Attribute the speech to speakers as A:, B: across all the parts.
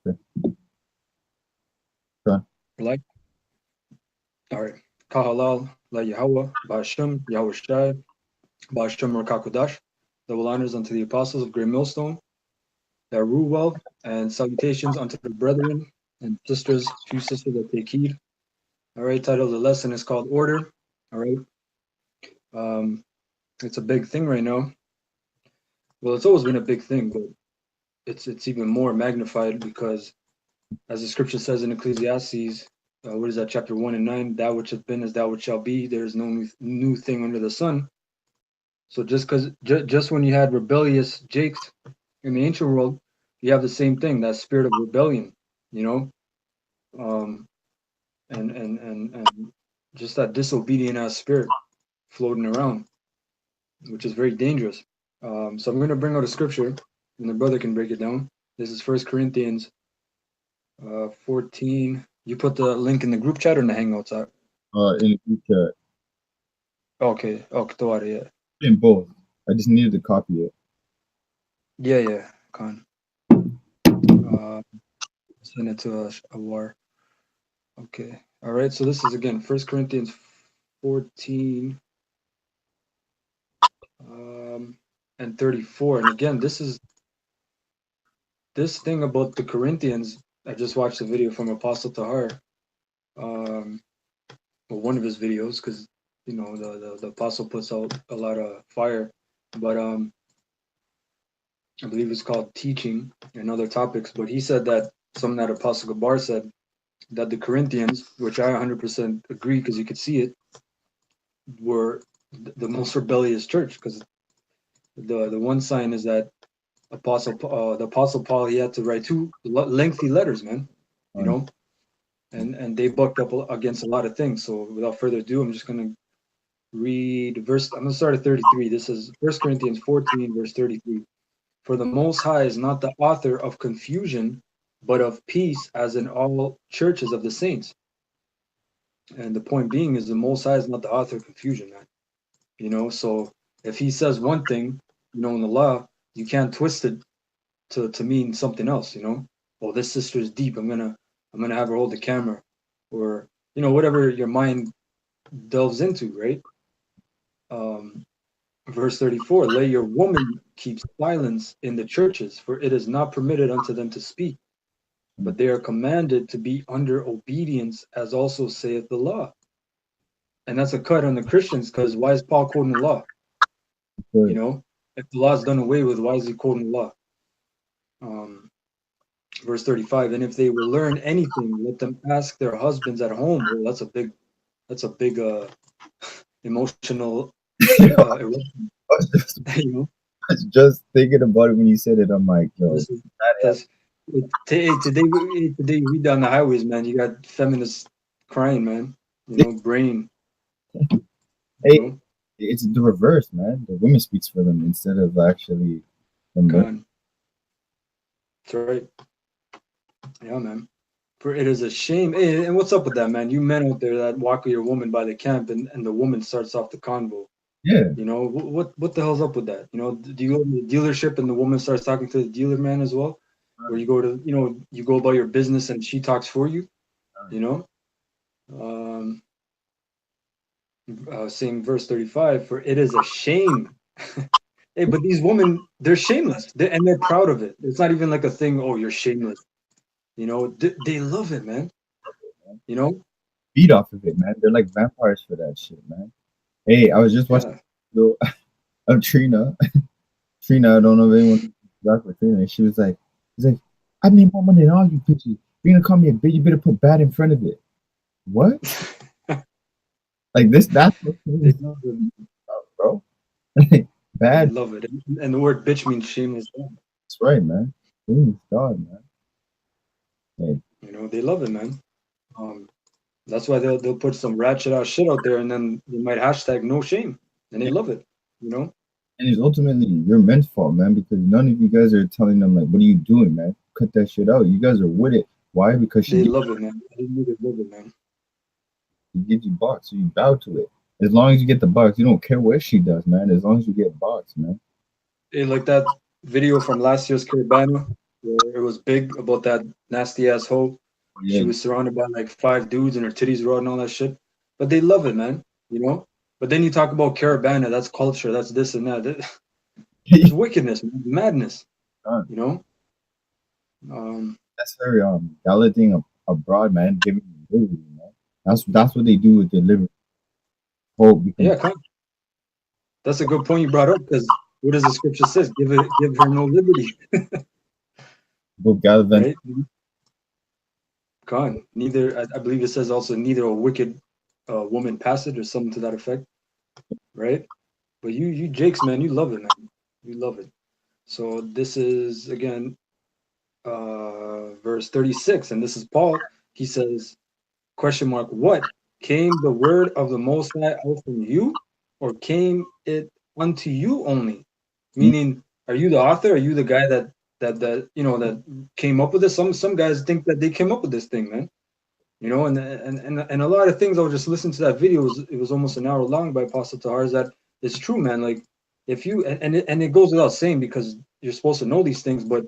A: Okay. Done.
B: Like, all right. Kahalal, La Yahweh, Ba'ashem, Yahweh Shai, Ba'ashem Rakakodash. Double honors unto the apostles of Great Millstone that rule well, and salutations unto the brethren and sisters, few sisters that take heed. All right, title of the lesson is called Order. All right. Um, it's a big thing right now. Well, it's always been a big thing, but it's even more magnified because, as the scripture says in Ecclesiastes, what is that, chapter 1 and 9? That which has been is that which shall be. There is no new thing under the sun. So just when you had rebellious Jakes in the ancient world, you have the same thing, that spirit of rebellion, you know, um, and just that disobedient ass spirit floating around, which is very dangerous. So I'm going to bring out a scripture, and the brother can break it down. This is First Corinthians 14. You put the link in the group chat or in the Hangouts app?
A: In the group chat.
B: Okay. Okay, yeah.
A: In both. I just needed to copy it.
B: Yeah. Con. Send it to a war. Okay. All right. So this is again First Corinthians 14 and 34. And again, this thing about the Corinthians. I just watched a video from Apostle Tahar, um, well, one of his videos, because the apostle puts out a lot of fire. But I believe it's called Teaching and Other Topics. But he said that something that Apostle Gabar said, that the Corinthians, which I 100% agree because you could see it, were the most rebellious church, because the one sign is that the Apostle Paul, he had to write two lengthy letters, man, you know, and they bucked up against a lot of things. So without further ado, I'm just gonna read verse. I'm gonna start at 33. This is First Corinthians 14, verse 33. For the Most High is not the author of confusion, but of peace, as in all churches of the saints. And the point being is the Most High is not the author of confusion, man. So if he says one thing, in the law, you can't twist it to mean something else. Oh, this sister is deep. I'm gonna have her hold the camera, or whatever your mind delves into, right? Um, Verse 34, let your woman keep silence in the churches, for it is not permitted unto them to speak, but they are commanded to be under obedience, as also saith the law. And that's a cut on the Christians, because why is Paul quoting the law?
A: Good.
B: If the law is done away with, why is he quoting the law? Verse 35, and if they will learn anything, let them ask their husbands at home. Well, that's a big emotional eruption,
A: I was just,
B: you know.
A: I was just thinking about it when you said it. I'm like, yo,
B: This is because today we down the highways, man. You got feminists crying, man. Brain. You
A: hey,
B: know,
A: it's the reverse, man. The women speaks for them instead of actually the men.
B: God, that's right. Yeah, man. For it is a shame. Hey, and what's up with that, man? You men out there that walk with your woman by the camp, and the woman starts off the convo.
A: Yeah,
B: What the hell's up with that? Do you go to the dealership and the woman starts talking to the dealer man as well, or you go to you go about your business and she talks for you? You know. Um, same verse 35, for it is a shame. Hey, but these women, they're shameless, and they're proud of it. It's not even like a thing, oh, you're shameless. They love it, man. You know?
A: feed off of it, man. They're like vampires for that shit, man. Hey, I was just watching
B: Yeah.
A: a video of Trina. Trina, I don't know if anyone knows for Trina. She was like, she's like, I made more money than all you bitches. You're gonna call me a bitch, you better put bad in front of it. What? Like this, that's what
B: They
A: Trina's
B: love it.
A: about, bro.
B: They
A: Bad.
B: love it. And the word bitch means shameless.
A: That's right, man. Trina's God, man. Hey,
B: They love it, man. Um, that's why they'll put some ratchet ass shit out there, and then they might hashtag no shame, and they
A: yeah.
B: love it. You know,
A: And it's ultimately your men's fault, man, because none of you guys are telling them like, what are you doing, man? Cut that shit out. You guys are with it. Why? Because
B: they love it, man. They really love it, man.
A: she gives you bucks, so you bow to it. As long as you get the bucks, you don't care what she does, man. As long as you get bucks, man.
B: Like that video from last year's Carabana, where it was big about that nasty ass hoe. She
A: Yeah,
B: was surrounded by like 5 dudes and her titties raw and all that shit. But they love it, man. You know. But then you talk about Caravana, that's culture, that's this and that. There's wickedness, man, madness.
A: God,
B: You know. Um,
A: that's very validating abroad, man. Giving them liberty, man. That's what they do with the liberty. Hope become
B: yeah, that's a good point you brought up because what does the scripture says? Give her no liberty,
A: book Gallivan.
B: right? God, neither. I believe it says also neither a wicked woman passage or something to that effect, right? But you Jakes, man, you love it, man. You love it. So this is again verse 36, and this is Paul. He says, question mark, what came the word of the Most High out from you, or came it unto you only? Meaning, are you the author? Are you the guy that you know that came up with this? Some guys think that they came up with this thing, man. You know, and a lot of things. I was just listening to that video. It was almost an hour long by Apostle Tahar. Is that it's true, man. Like if you and it goes without saying because you're supposed to know these things, but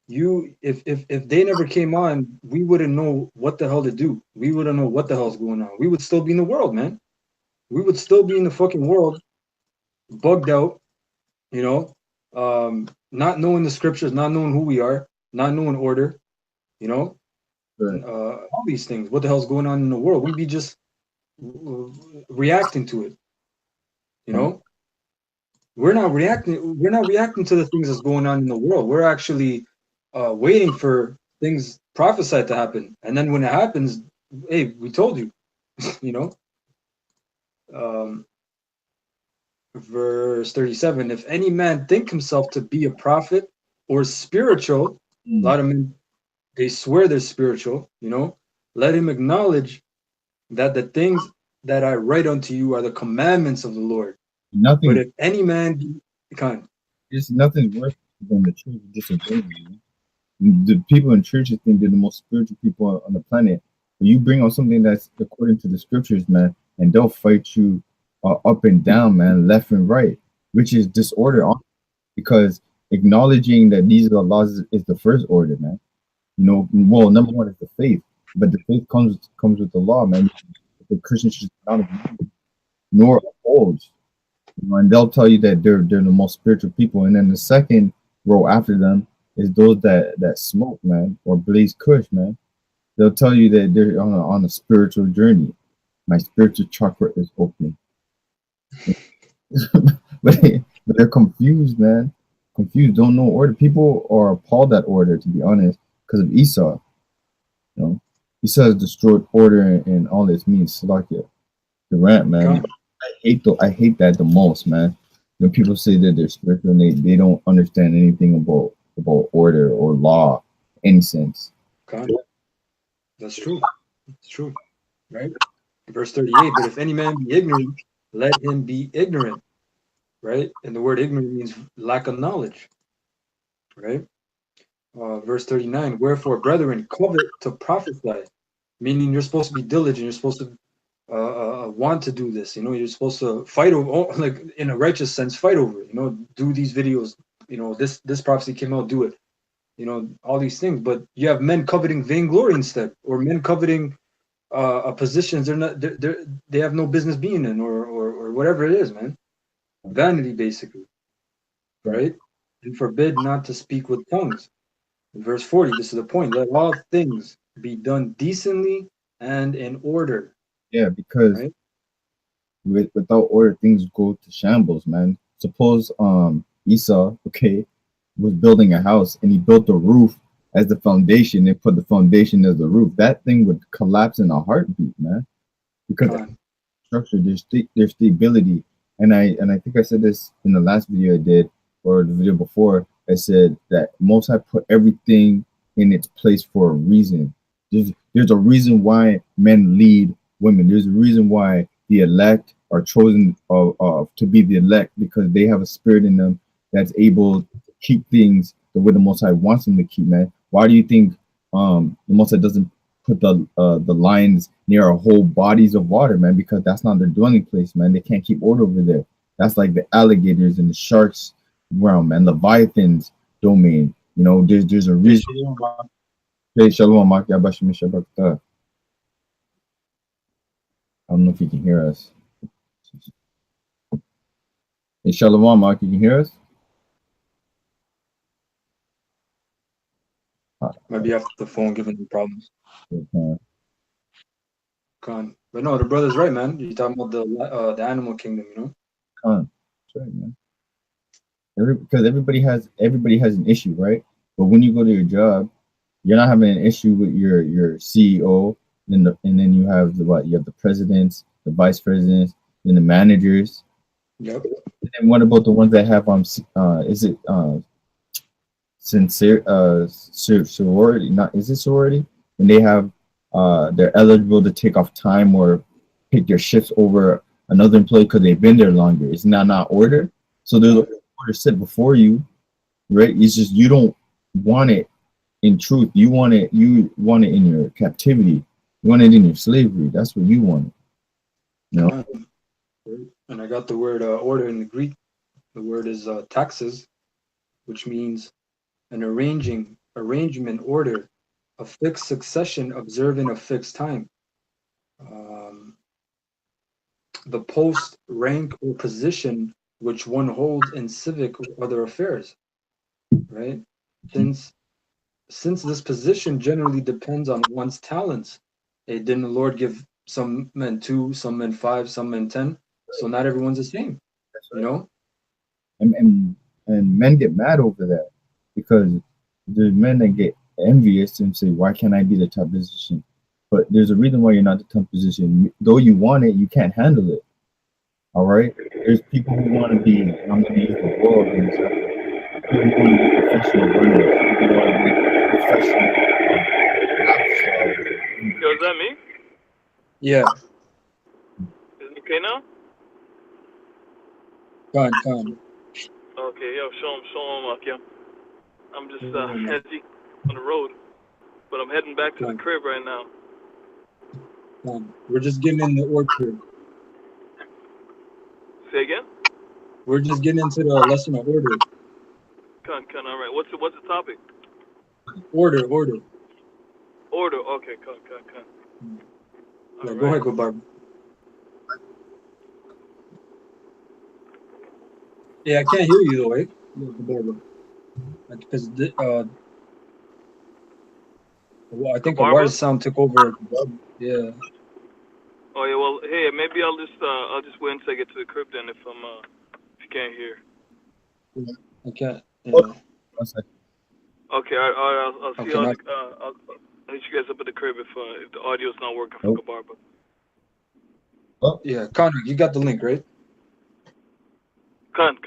B: you if they never came on, we wouldn't know what the hell to do. We wouldn't know what the hell's going on. We would still be in the world, man. We would still be in the fucking world, bugged out, you know, not knowing the scriptures, not knowing who we are, not knowing order, you know,
A: Right.
B: all these things. What the hell's going on in the world? We'd be just reacting to it, you know. We're not reacting. We're not reacting to the things that's going on in the world. We're actually waiting for things prophesied to happen, and then when it happens, hey, we told you, you know. Verse 37, if any man think himself to be a prophet or spiritual, a lot of men, they swear they're spiritual, you know, let him acknowledge that the things that I write unto you are the commandments of the Lord. But
A: Nothing.
B: if any man be kind,
A: Just nothing's worse than the church disagreeing. The people in churches think they're the most spiritual people on the planet. But you bring on something that's according to the scriptures, man, and they'll fight you up and down, man, left and right, which is disorder. Because acknowledging that these are the laws is the first order, man. You know, well, number one is the faith, but the faith comes with the law, man. The Christians should not agree nor uphold. You know, and they'll tell you that they're the most spiritual people, and then the second row after them is those that smoke, man, or blaze kush, man. They'll tell you that they're on a spiritual journey. My spiritual chakra is open. but they're confused, man. Confused, don't know order. People are appalled at order, to be honest, because of Esau. You know, Esau has destroyed order and all this means. Salakia, the rant, man.
B: God.
A: I hate that the most, man. When people say that they're spiritual and they don't understand anything about order or law, any sense.
B: God. That's true. It's true, right? Verse 38, but if any man be ignorant, let him be ignorant, right? And the word ignorant means lack of knowledge, right? Verse 39, wherefore, brethren, covet to prophesy, meaning you're supposed to be diligent, you're supposed to want to do this, you know, you're supposed to fight over, like in a righteous sense, fight over it, you know, do these videos, you know, this prophecy came out, do it, you know, all these things. But you have men coveting vainglory instead, or men coveting positions they have no business being in, or whatever it is, man. Vanity, basically, right? And forbid not to speak with tongues. In verse 40, this is the point. Let all things be done decently and in order.
A: Yeah, because
B: right?
A: without order, things go to shambles, man. Suppose Esau, okay, was building a house and he built the roof as the foundation and put the foundation as the roof. That thing would collapse in a heartbeat, man. Because of the structure, there's stability. And I think I said this in the last video I did, or the video before. I said that Most High put everything in its place for a reason. There's a reason why men lead women. There's a reason why the elect are chosen to be the elect, because they have a spirit in them that's able to keep things the way the Most High wants them to keep, man. Why do you think the Most High doesn't put the lions near a whole bodies of water, man? Because that's not their dwelling place, man. They can't keep order over there. That's like the alligators and the sharks realm, man. Leviathan's domain. You know, there's a reason. Hey, Shalom, Maki Abashim Shabbat. I don't know if you can hear us. Hey, Shalom, Mark, you can hear us?
B: Maybe after the phone giving you problems.
A: Okay.
B: Con. But no, the brother's right, man. You're talking about the animal kingdom, you know?
A: That's right, man. Because everybody has an issue, right? But when you go to your job, you're not having an issue with your CEO, and then you have you have the presidents, the vice presidents, and the managers.
B: Yep.
A: And what about the ones that have is it sincere sorority? Not is it sorority? When they have they're eligible to take off time or pick their shifts over another employee because they've been there longer. It's not order. So there's an order set before you, right? It's just you don't want it in truth. You want it in your captivity. You want it in your slavery. That's what you want. You know?
B: And I got the word order in the Greek. The word is taxes, which means an arrangement, order, a fixed succession observing a fixed time. The post, rank, or position which one holds in civic or other affairs, right? Since this position generally depends on one's talents. Hey, didn't the Lord give some men 2, some men 5, some men 10? So not everyone's the same, you know?
A: And men get mad over that because there's men that get envious and say, why can't I be the top position? But there's a reason why you're not the top position. Though you want it, you can't handle it. All right? There's people who want to be, I'm going to use the world and stuff. People who want to be professional runners. People who want to be professional
C: Yo, is that me?
B: Yeah.
C: Is it okay now?
B: Come.
C: Okay, yo, shalom, Akia. I'm just heading on the road, but I'm heading back to the crib right now.
B: We're just getting in the order.
C: Say again?
B: We're just getting into the lesson of order.
C: All right. What's the topic?
B: Order.
C: Order. Okay, come.
B: Yeah, right. Go ahead, go Barbara. Yeah, I can't hear you though, right? Barbara. Because well, I think a wire sound took over. Yeah.
C: Oh yeah. Well, hey, maybe I'll just wait until I get to the crib then if you can't hear.
B: Yeah, I can't. Yeah.
C: Okay. I'll see you. I'll hit you guys up at the crib if the audio's not working for Barba.
A: Oh.
B: Yeah, Connor, you got the link, right?
C: Con,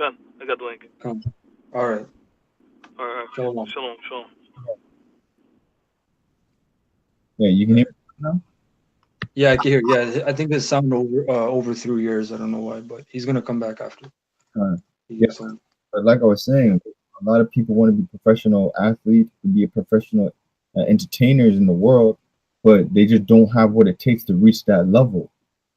C: I got the link.
B: Con. All right.
C: Shalom.
A: Yeah, you can hear me now?
B: Yeah, I can hear. Yeah, I think there's sound over through yours. I don't know why, but he's gonna come back after.
A: Yeah. But like I was saying, a lot of people want to be professional athletes, to be a professional entertainers in the world, but they just don't have what it takes to reach that level.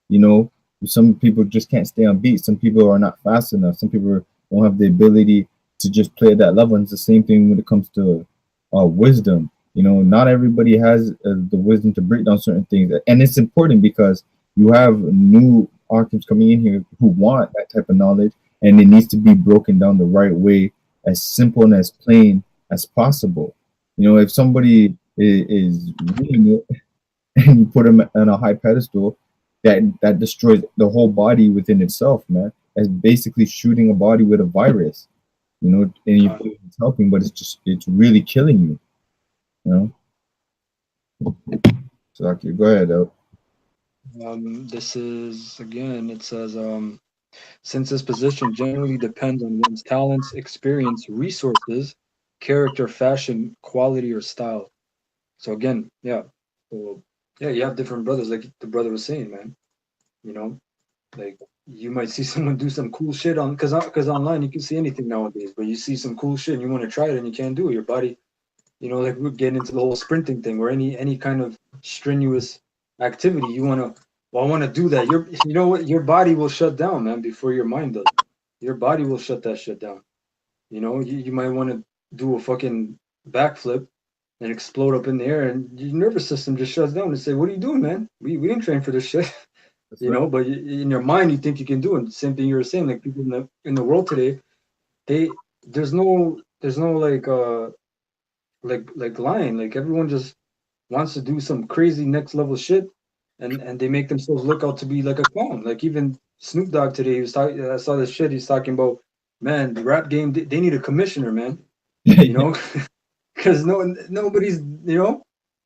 A: You know, some people just can't stay on beat. Some people are not fast enough. Some people don't have the ability to just play at that level. And it's the same thing when it comes to wisdom. You know, not everybody has the wisdom to break down certain things, and it's important because you have new archons coming in here who want that type of knowledge, and it needs to be broken down the right way, as simple and as plain as possible. You know, if somebody is reading it and you put them on a high pedestal, that destroys the whole body within itself, man. That's basically shooting a body with a virus. You know, and you think it's helping, but it's really killing you. You know. So okay, go ahead though.
B: This is again. It says since this position generally depends on one's talents, experience, resources, character, fashion, quality, or style. So again, yeah. So yeah, you have different brothers, like the brother was saying, man. You know, like you might see someone do some cool shit because online you can see anything nowadays, but you see some cool shit and you want to try it and you can't do it. Your body, you know, like we're getting into the whole sprinting thing or any kind of strenuous activity. You want to, well, I want to do that. You know what? Your body will shut down, man, before your mind does. Your body will shut that shit down. You know, you might want to do a fucking backflip and explode up in the air, and your nervous system just shuts down and say, "What are you doing, man? We didn't train for this shit."
A: That's
B: You
A: right.
B: know, but in your mind, you think you can do it. Same thing you were saying, like people in the world today, they there's no like lying. Like everyone just wants to do some crazy next level shit, and they make themselves look out to be like a clown. Like even Snoop Dogg today, he was talking. I saw this shit. He's talking about, man, the rap game. They need a commissioner, man. You know, because nobody's, you know,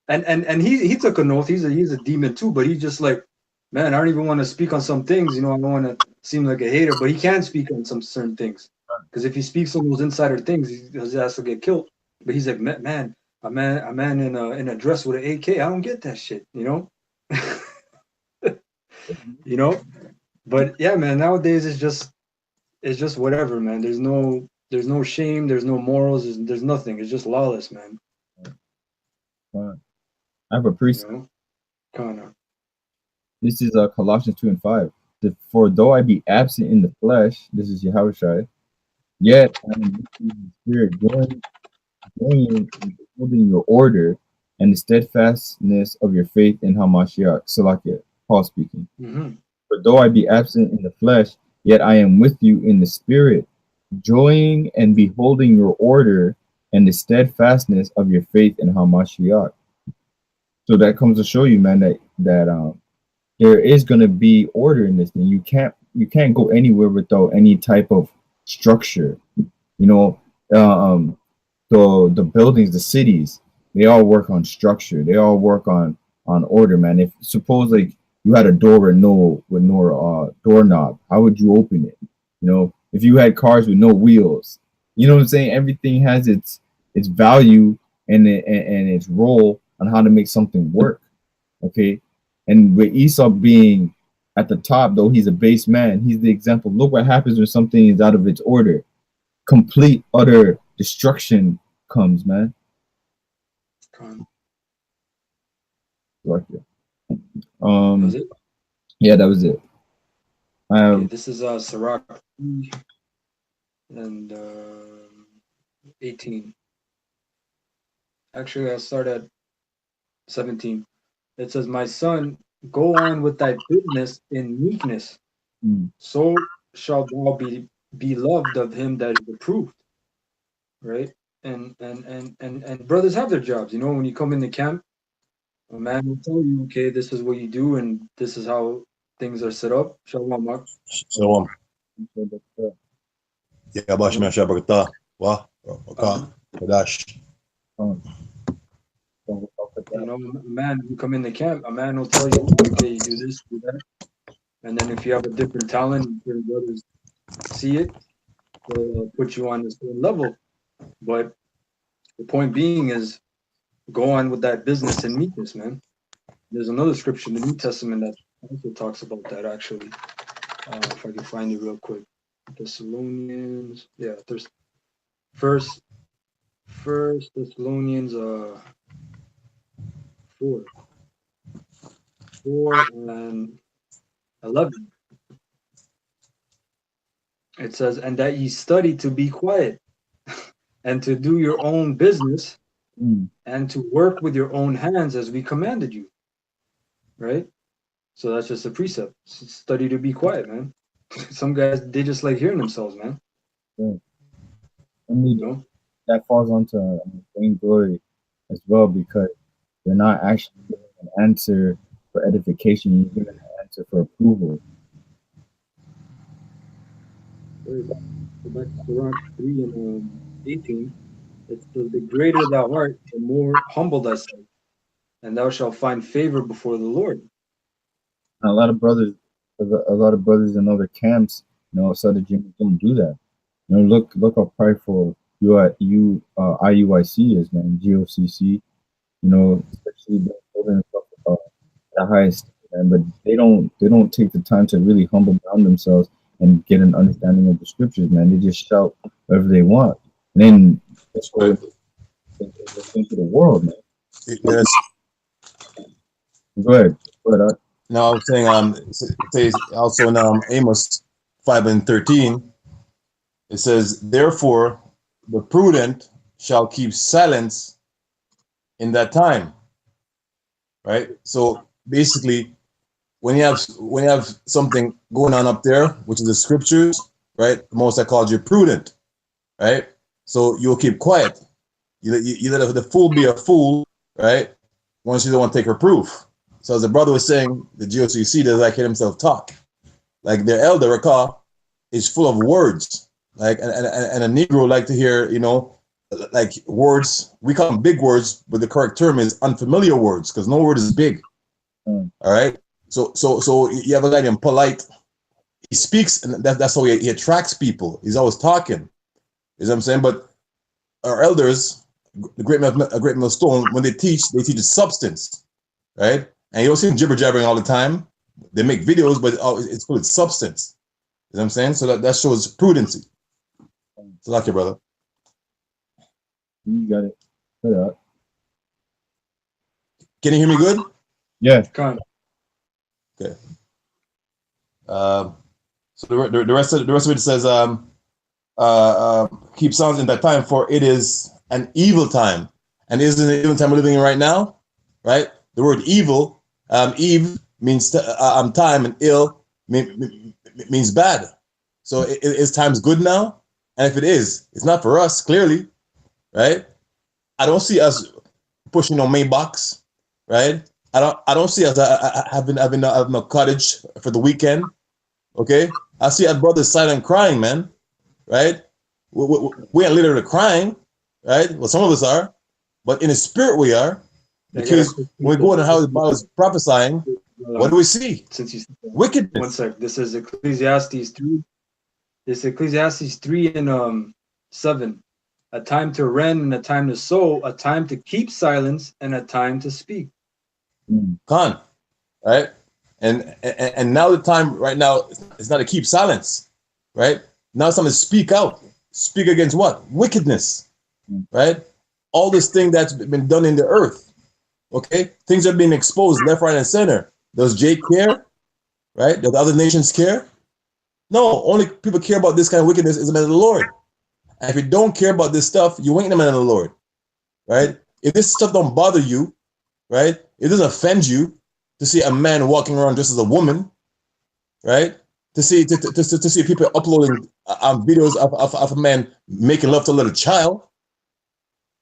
B: and he took an oath. He's a demon too, but he's just like, man, I don't even want to speak on some things. You know, I don't want to seem like a hater, but he can speak on some certain things. Because if he speaks on those insider things, he has to get killed. But he's like, man, a man in a dress with an AK. I don't get that shit. You know, you know. But yeah, man, nowadays it's just whatever, man. There's no shame. There's no morals. There's nothing. It's just lawless, man.
A: I have a
B: You
A: precept.
B: know, kind of.
A: This is Colossians 2:5. For though I be absent in the flesh, this is Yahushua, yet I am with you in the spirit, joining and beholding your order and the steadfastness of your faith in Hamashiach. Salakia, Paul speaking.
B: Mm-hmm.
A: For though I be absent in the flesh, yet I am with you in the spirit, joying and beholding your order and the steadfastness of your faith in Hamashiach. So that comes to show you, man, that there is going to be order in this thing. You can't go anywhere without any type of structure. You know, the buildings, the cities, they all work on structure. They all work on order, man. If suppose like you had a door with no doorknob, how would you open it? You know, if you had cars with no wheels, you know what I'm saying? Everything has its value and its role on how to make something work. Okay. And with Esau being at the top, though he's a base man, he's the example. Look what happens when something is out of its order. Complete, utter destruction comes, man. Like it.
B: Was it?
A: Yeah, that was it.
B: Okay, this is Sirach and 18. Actually, I'll start at 17. It says, "My son, go on with thy business in meekness, so shall thou be loved of him that is approved." Right? And brothers have their jobs. You know, when you come in the camp, a man will tell you, okay, this is what you do, and this is how things are set up. Shalom, Mark.
D: Shalom. Yeah, bash me shabakta. Wa, Kadash.
B: You know, a man who come in the camp, a man will tell you, okay, you do this, do that. And then if you have a different talent, certain brothers see it, they'll put you on the same level. But the point being is, go on with that business and meekness, man. There's another scripture in the New Testament that also talks about that, actually. If I can find it real quick. Thessalonians, yeah, there's First Thessalonians 4 and 11. It says, "And that ye study to be quiet, and to do your own business, and to work with your own hands as we commanded you." Right? So that's just a precept. Study to be quiet, man. Some guys, they just like hearing themselves, man.
A: Yeah. You know? That falls onto vainglory as well, because you're not actually giving an answer for edification, you're giving an answer for approval.
B: Go back to Quran 3 and 18. It says, "The greater thou art, the more humble thyself, and thou shalt find favor before the Lord."
A: And a lot of brothers in other camps, you know, Southern Jim don't do that. You know, look how prideful IUIC is, man. GOCC, you know, especially holding stuff at the highest, man. But they don't take the time to really humble down themselves and get an understanding of the scriptures, man. They just shout whatever they want, and then that's what into the world, man.
D: Yes.
A: Go ahead.
D: Now I was saying, it says also in Amos 5 and 13, it says, "Therefore the prudent shall keep silence in that time, right? So basically, when you have something going on up there, which is the scriptures, right? The Most High called you prudent, right? So you'll keep quiet. You let the fool be a fool, right? Once you don't want to take her proof. So as the brother was saying, the GOCC does like hear himself talk. Like their elder, Rakah, is full of words. Like and a Negro like to hear, like words. We call them big words, but the correct term is unfamiliar words because no word is big. All right. So you have a guy named Polite. He speaks, and that's how he attracts people. He's always talking. You know what I'm saying? But our elders, a great millstone, when they teach substance, right? And you don't see them jibber jabbering all the time. They make videos, but it's full of substance. You know what I'm saying? So that shows prudency. So like your brother.
A: You got it. Yeah.
D: Can you hear me good?
A: Yeah.
D: Okay. So the rest of it says, keep silence in that time, for it is an evil time. And isn't it evil time we're living in right now? Right? The word evil, Eve means time, and ill means bad. So is times good now? And if it is, it's not for us, clearly, right? I don't see us pushing no Maybachs, right? I don't see us having a cottage for the weekend. Okay, I see our brothers silent crying, man. Right? We ain't literally crying, right? Well, some of us are, but in the spirit we are, because when we go into how the Bible is prophesying, what do we see?
B: Since you
D: Wickedness.
B: 1 sec. This is Ecclesiastes 3. This is Ecclesiastes 3 and 7. A time to rend and a time to sow, a time to keep silence and a time to speak.
D: Khan, right? And now the time right now is not to keep silence, right? Now it's time to speak out. Speak against what? Wickedness, right? All this thing that's been done in the earth, okay? Things are being exposed left, right, and center. Does Jake care, right? Does other nations care? No, only people care about this kind of wickedness is the man of the Lord. And if you don't care about this stuff, you ain't the man of the Lord, right? If this stuff don't bother you, right? It doesn't offend you to see a man walking around just as a woman, right? To see people uploading videos of a man making love to a little child,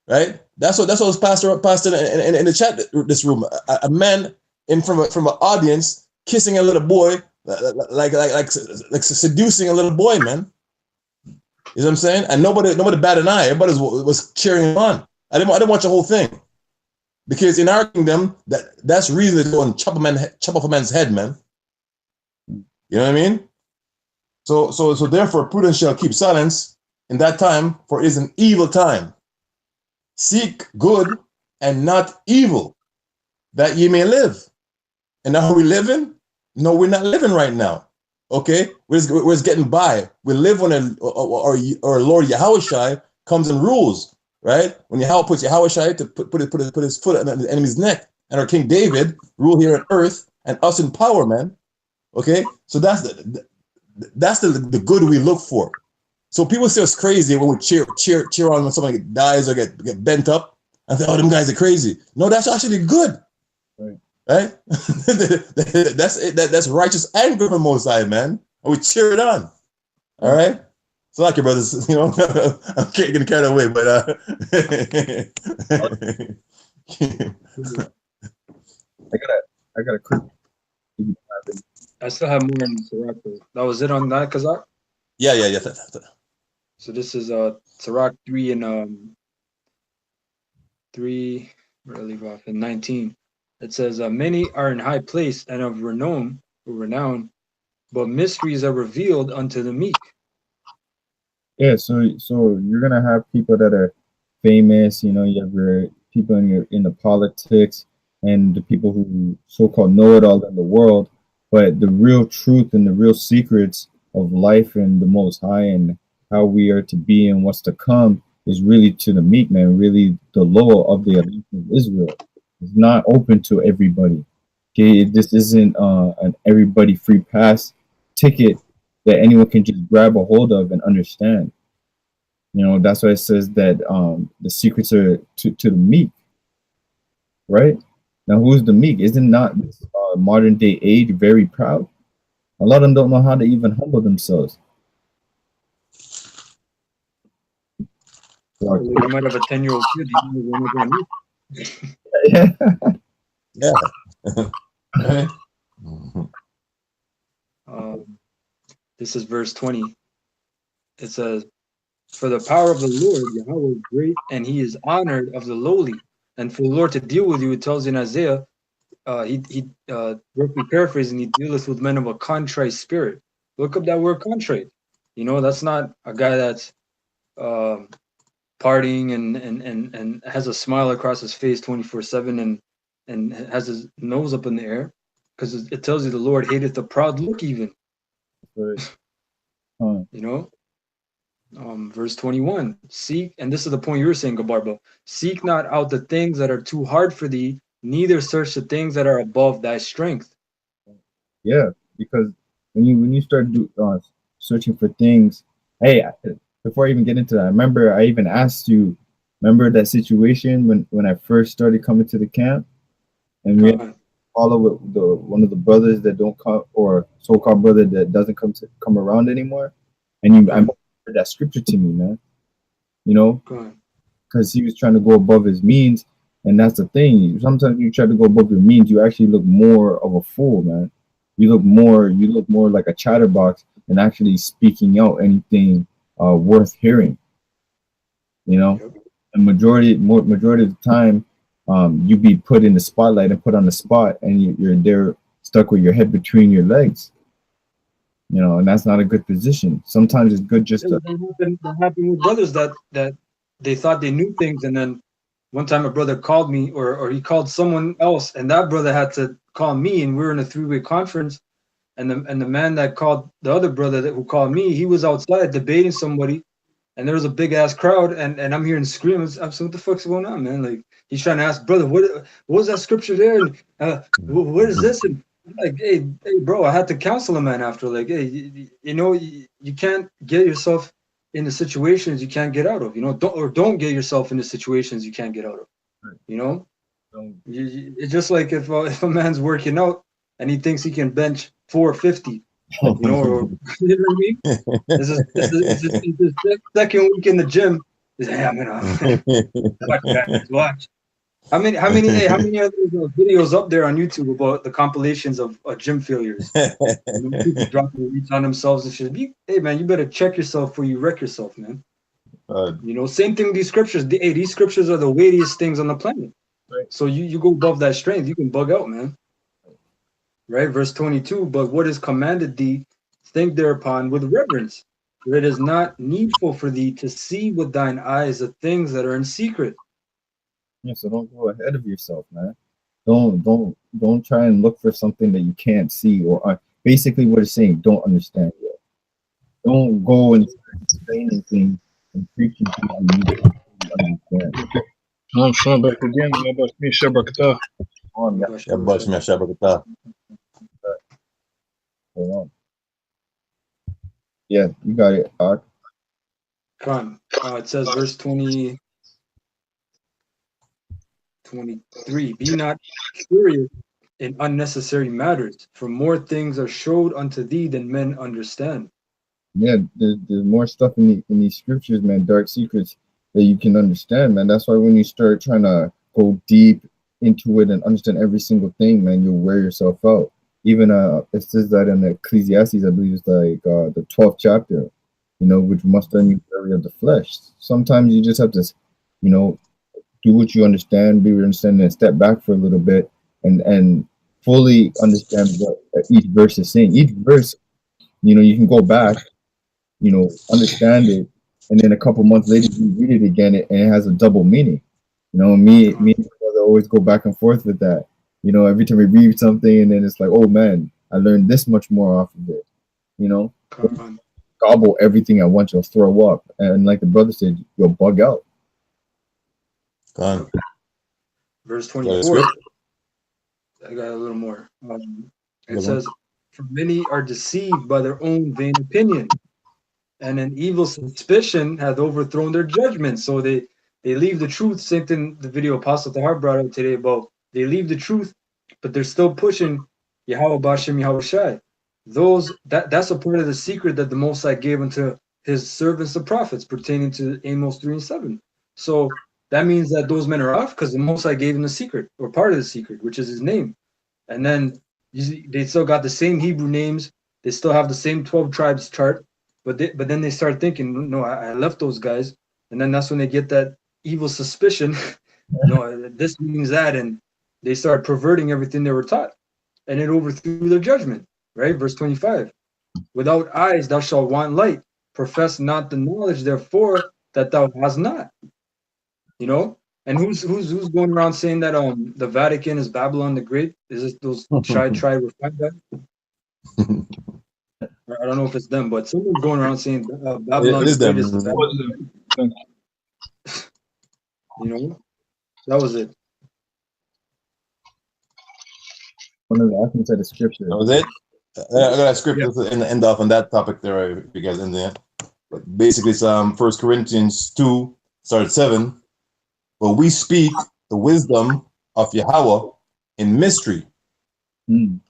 D: right? That's what was passed in the chat. This room, a man in from an audience kissing a little boy, like seducing a little boy, man. You know what I'm saying? And nobody batted an eye. Everybody was cheering him on. I didn't watch the whole thing. Because in our kingdom, that's reason to go and chop off a man's head, man. You know what I mean? So therefore, prudence shall keep silence in that time, for it is an evil time. Seek good and not evil, that ye may live. And now are we living? No, we're not living right now. Okay, we're just getting by. We live when our Lord Yahushua comes and rules. Right? When Yahweh puts Yahushua to put his foot on the enemy's neck, and our King David rule here on earth, and us in power, man. Okay? So that's the good we look for. So people say it's crazy when we cheer on when somebody dies or get bent up and say, oh, them guys are crazy. No, that's actually good. Right? That's it. That's righteous anger from Most High, man. And we cheer it on. All right? So like your brothers, I'm getting carried away, but
A: I got a quick.
B: I still have more in Sirach. That was it on that, Kazak?
D: Yeah.
B: So this is Sirach 3 and 3. Where did I leave off? In 19. It says, many are in high place and of renown, but mysteries are revealed unto the meek.
A: Yeah, so you're gonna have people that are famous, you have your people in the politics and the people who so-called know it all in the world, but the real truth and the real secrets of life and the Most High and how we are to be and what's to come is really to the meek, man, really the law of the elect of Israel. It's not open to everybody. Okay, this isn't an everybody free pass ticket that anyone can just grab a hold of and understand. You know, that's why it says that the secrets are to the meek, right? Now, who's the meek? Isn't not this modern day age very proud? A lot of them don't know how to even humble themselves.
B: Well, you might have a 10-year-old kid. You don't know when
A: Yeah.
D: Yeah. Right?
B: This is verse 20. It says, "For the power of the Lord, Yahweh, is great, and he is honored of the lowly." And for the Lord to deal with you, it tells in Isaiah, he roughly paraphrasing, he dealeth with men of a contrite spirit. Look up that word contrite. You know, that's not a guy that's partying and has a smile across his face 24/7 and has his nose up in the air, because it tells you the Lord hateth the proud look even.
A: Huh.
B: You know, verse 21, seek, and this is the point you were saying, Gabarba, seek not out the things that are too hard for thee, neither search the things that are above thy strength.
A: Yeah, because when you start searching for things, hey, before I even get into that, I remember I even asked you, remember that situation when I first started coming to the camp, and we had to follow with the one of the brothers that don't come, or so-called brother that doesn't come around anymore, and I remember that scripture to me, man. You know, because he was trying to go above his means, and that's the thing. Sometimes you try to go above your means, you actually look more of a fool, man. You look more like a chatterbox than actually speaking out anything worth hearing. You know, and majority of the time, you be put in the spotlight and put on the spot, and you're there stuck with your head between your legs. You know, and that's not a good position. Sometimes it's good just to.
B: That happened with brothers that they thought they knew things, and then one time a brother called me, or he called someone else, and that brother had to call me, and we were in a three-way conference, and the man that called the other brother who called me, he was outside debating somebody, and there was a big ass crowd, and I'm hearing screams. I'm saying, what the fuck's going on, man? Like, he's trying to ask, brother, what was that scripture there? And what is this? And I'm like, hey, bro, I had to counsel a man after. Like, hey, you know, you can't get yourself into situations you can't get out of. You know, don't get yourself into situations you can't get out of. You know, it's just like if a man's working out and he thinks he can bench 450. You know, or you know what I mean? This is the second week in the gym. Hey, I'm gonna watch. How many other videos up there on YouTube about the compilations of gym failures? You know, people dropping weights on themselves and shit. Hey man, you better check yourself before you wreck yourself, man. You know, same thing with these scriptures. These scriptures are the weightiest things on the planet. Right. So you go above that strength, you can bug out, man. Right, verse 22, but what is commanded thee, think thereupon with reverence, for it is not needful for thee to see with thine eyes the things that are in secret.
A: Yeah, so don't go ahead of yourself, man. Don't try and look for something that you can't see, or basically what it's saying, don't understand yet. Don't go and explaining things and preaching things you understand.
E: شلون بك الجيم يا باش مين شبكته
D: يا باش مين شبكته.
A: Yeah, you got it.
B: Come on. It says verse 23, be not curious in unnecessary matters, for more things are showed unto thee than men understand.
A: Yeah, there's more stuff in these scriptures, man, dark secrets that you can understand, man. That's why when you start trying to go deep into it and understand every single thing, man, you'll wear yourself out. Even it says that in Ecclesiastes, I believe it's like the 12th chapter, you know, which must earn you the area of the flesh. Sometimes you just have to, you know, do what you understand, be what you understand, and step back for a little bit and fully understand what each verse is saying. Each verse, you know, you can go back, you know, understand it, and then a couple months later you read it again, and it has a double meaning. You know, me and my brother always go back and forth with that. You know, every time we read something, and then it's like, oh man, I learned this much more off of it. You know, gobble everything at once, you'll throw up, and like the brother said, you'll bug out.
B: Verse 24. I got a little more. It says, "For many are deceived by their own vain opinion, and an evil suspicion hath overthrown their judgment. So they leave the truth. Same thing the video Apostle Tahar brought out today about they leave the truth, but they're still pushing Yahweh Bashem Yahweh Shai. That's a part of the secret that the Most High gave unto his servants, the prophets, pertaining to Amos 3 and 7. So that means that those men are off because the Most High gave them the secret, or part of the secret, which is his name. And then they still got the same Hebrew names. They still have the same 12 tribes chart, but then they start thinking, no, I left those guys. And then that's when they get that evil suspicion. No, this means that, and they start perverting everything they were taught, and it overthrew their judgment. Right, verse 25. Without eyes thou shalt want light. Profess not the knowledge, therefore, that thou hast not. You know, and who's going around saying that the Vatican is Babylon the Great? Is it those try refine that? I don't know if it's them, but someone's going around saying Babylon is them. You know, that was it.
A: One of the essence of the scripture.
D: That was it. I got a scripture in the end off on that topic there, if you guys in there. But basically, it's 1 Corinthians 2, start at 7. But we speak the wisdom of Yahweh in mystery, even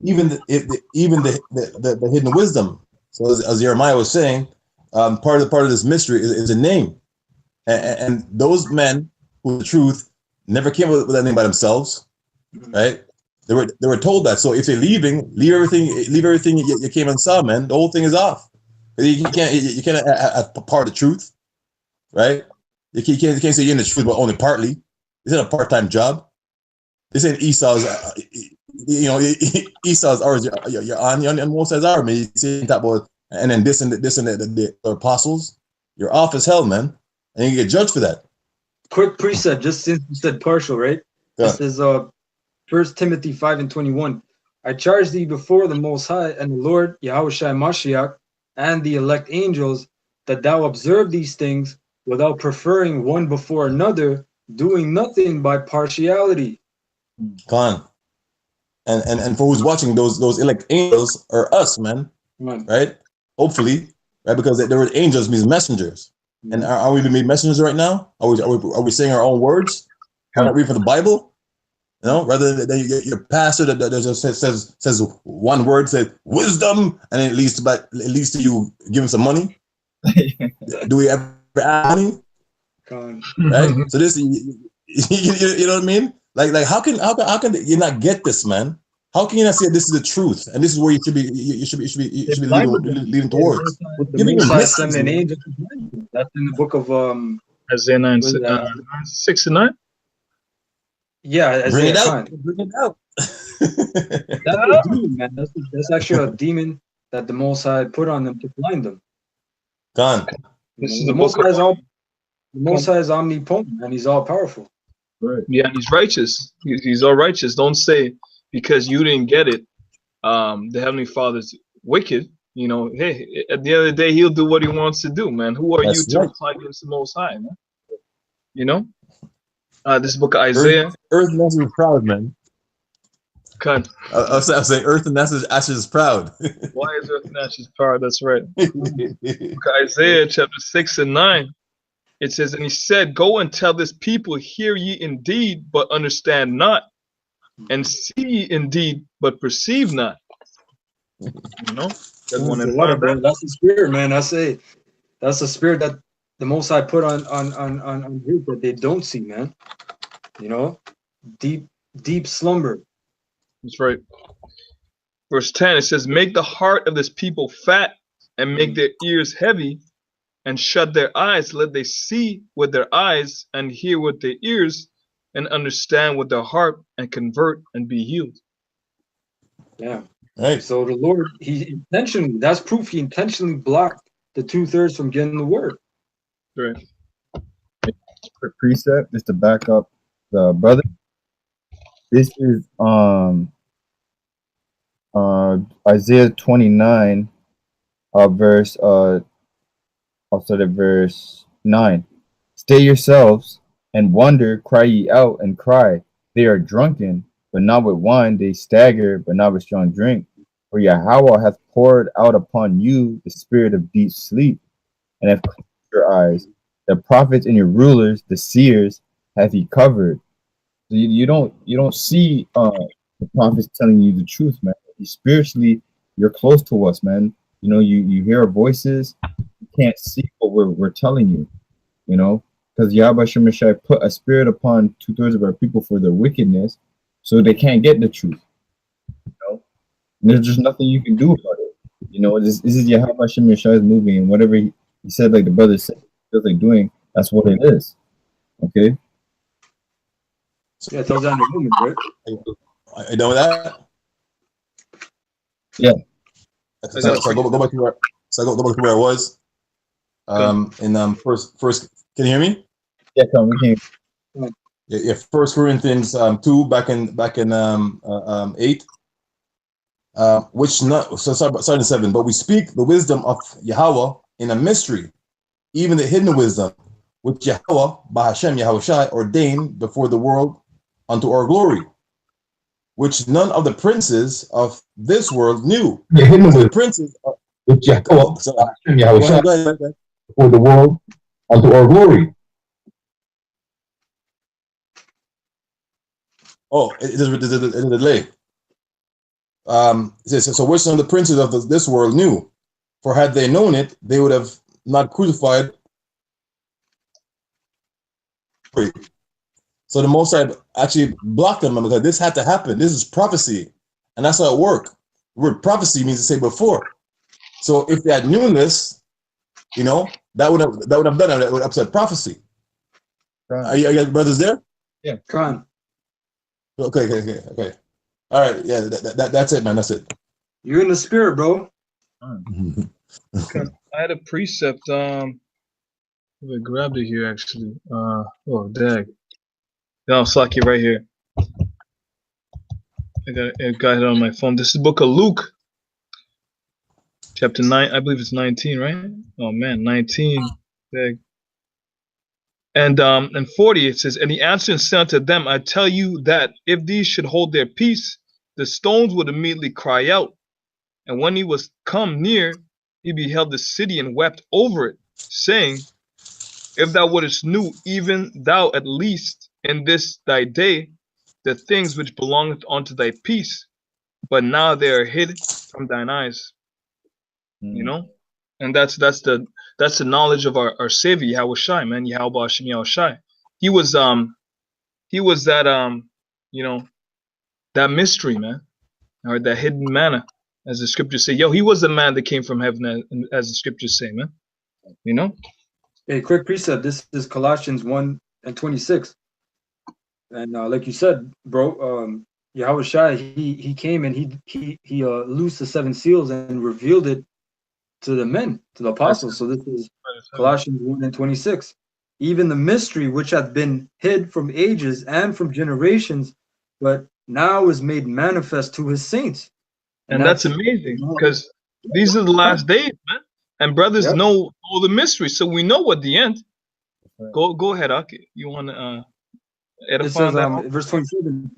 D: the hidden wisdom. So as Jeremiah was saying, part of this mystery is a name, and those men who the truth never came with that name by themselves, right? They were told that. So if they're leaving, leave everything you came and saw, man. The whole thing is off. You can't have part of the truth, right? You can't say you're in the truth, but only partly. This ain't a part-time job. This ain't Esau's. Esau's ours. You're on Moses' arm. You say that about, and then this and the apostles. You're off as hell, man, and you get judged for that.
B: Quick precept, just since you said partial, right?
D: Yeah.
B: This is 1 Timothy 5 and 21. I charge thee before the Most High and the Lord Yahweh Shai Mashiach and the elect angels that thou observe these things without preferring one before another, doing nothing by partiality.
D: Con. And for who's watching, those elect angels are us, man. Right? Hopefully, right? Because the word angels means messengers. And are we being messengers right now? Are we saying our own words? Can I read from the Bible? You know, rather than your pastor that just says one word, says wisdom, and it leads to you giving some money. Do we ever add money? Right. So this, you know what I mean? Like how can you not get this, man? How can you not say this is the truth and this is where you should be leading towards? Giving
B: that's in the book of
E: Isaiah 9, 6 and 9.
B: Yeah,
D: bring it out. Bring it out.
B: That's a demon, man. That's actually a demon that the Most High put on them to blind them.
D: Gone.
B: The Most High is omnipotent and he's all powerful.
A: Right.
E: Yeah, and he's righteous. He's all righteous. Don't say because you didn't get it, the Heavenly Father's wicked. You know, hey, at the end of the day, he'll do what he wants to do, man. Who are you to reply against the Most High, man? You know? This book of Isaiah.
D: Earth and Ashes is proud, man.
E: Cut.
D: I was saying Earth and Ashes is proud.
E: Why is Earth and Ashes proud? That's right. Book of Isaiah chapter 6 and 9. It says, and he said, go and tell this people, hear ye indeed, but understand not, and see ye indeed, but perceive not. You know?
B: That's the spirit, man. I say that's the spirit that the Most High put on group that they don't see, man. You know, deep slumber.
E: That's right. Verse 10, it says, make the heart of this people fat and make their ears heavy and shut their eyes, let they see with their eyes and hear with their ears and understand with their heart and convert and be healed.
B: Yeah.
D: Right.
B: So the Lord, that's proof he intentionally blocked the 2/3 from getting the word.
E: Right.
A: For precept, just to back up the brother. This is Isaiah 29, verse also the verse 9. Stay yourselves and wonder, cry ye out and cry. They are drunken, but not with wine. They stagger, but not with strong drink. For Yahweh hath poured out upon you the spirit of deep sleep, and hath closed your eyes. The prophets and your rulers, the seers, hath he covered. So you don't see the prophets telling you the truth, man. Spiritually, you're close to us, man. You hear our voices. You can't see what we're telling you, because Yahweh Shemashai put a spirit upon 2/3 of our people for their wickedness, so they can't get the truth. And there's just nothing you can do about it. This is Yahweh Shemashai's movie, and whatever he said, like the brother said, feels like doing, that's what it is. Okay.
B: Yeah, it tells that in the movement, right?
D: Are you done with that?
A: Yeah.
D: So I go back to where. So I go back to where I was. First, can you hear me?
A: Yeah, come we can.
D: Yeah. First Corinthians 2 back in 8. Which not so starting 7. But we speak the wisdom of Yahweh in a mystery, even the hidden wisdom, which Yahweh Bahashem Yahushai ordained before the world unto our glory, which none of the princes of this world knew. The hidden wisdom, the princes of which Yahweh Bahashem Yahushai before the world unto our glory. Oh, it is a delay. So which none of the princes of this world knew, for had they known it, they would have not crucified. So the Most High actually blocked them because this had to happen. This is prophecy, and that's how it worked. The word prophecy means to say before. So if they had known this, that would have done it. That would upset prophecy. Are you guys brothers there?
B: Yeah, come on.
D: Okay. All right, yeah, that's it, man. That's it.
B: You're in the spirit, bro.
E: I had a precept. I grabbed it here actually. Oh, dag. No, Saki right here. I got it on my phone. This is the book of Luke, chapter 9. I believe it's 19, right? Oh man, 19. Dag. And 40 it says, and he answered and said unto them, I tell you that if these should hold their peace, the stones would immediately cry out. And when he was come near, he beheld the city and wept over it, saying, if thou wouldest knew, even thou at least in this thy day, the things which belongeth unto thy peace, but now they are hid from thine eyes. And that's the knowledge of our Savior Yahweh Shai, man. Yahweh Hashem Yahweh Shai. He was that that mystery, man, or that hidden manna, as the scriptures say. He was the man that came from heaven, as the scriptures say, man.
B: Hey, quick precept. This is Colossians 1:26, and like you said, bro, Yahweh Shai, he came and he loosed the 7 seals and revealed it to the men, to the apostles. So this is Colossians 1:26. Even the mystery which hath been hid from ages and from generations, but now is made manifest to his saints.
E: And that's amazing, because these are the last days, man. And brothers know all the mystery, so we know what the end. Go ahead, Aki. You want to edify that?
B: Verse 27,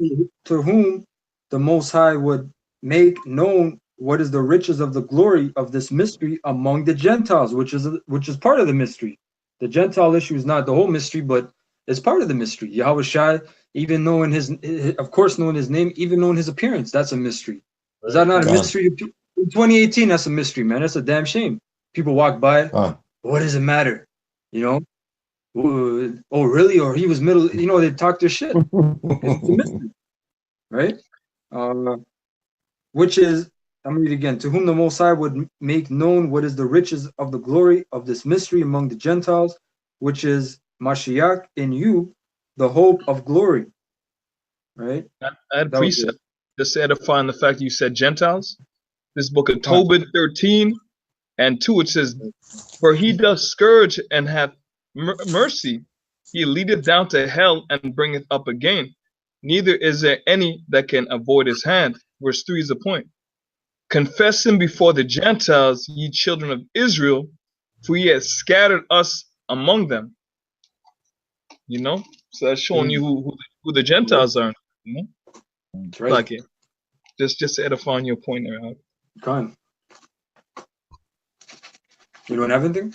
B: to whom the Most High would make known what is the riches of the glory of this mystery among the Gentiles, which is part of the mystery. The Gentile issue is not the whole mystery, but it's part of the mystery. Yahweh Shai, even knowing of course knowing his name, even knowing his appearance, that's a mystery. Is that not a mystery? In 2018, that's a mystery, man. That's a damn shame. People walk by. What does it matter? Oh, really? Or he was middle. They talk their shit. It's a mystery, right? Which is, I'm gonna read again. To whom the Most High would make known what is the riches of the glory of this mystery among the Gentiles, which is Mashiach in you, the hope of glory. Right?
E: I had precept just edifying the fact that you said Gentiles. This book of Tobit 13:2, it says, for he doth scourge and hath mercy. He leadeth down to hell and bringeth up again. Neither is there any that can avoid his hand. Verse 3 is the point. Confess him before the Gentiles, ye children of Israel, for he has scattered us among them. So that's showing you who the Gentiles are.
B: That's right.
E: Like it. Just edifying your point there.
B: Khan. You don't have anything?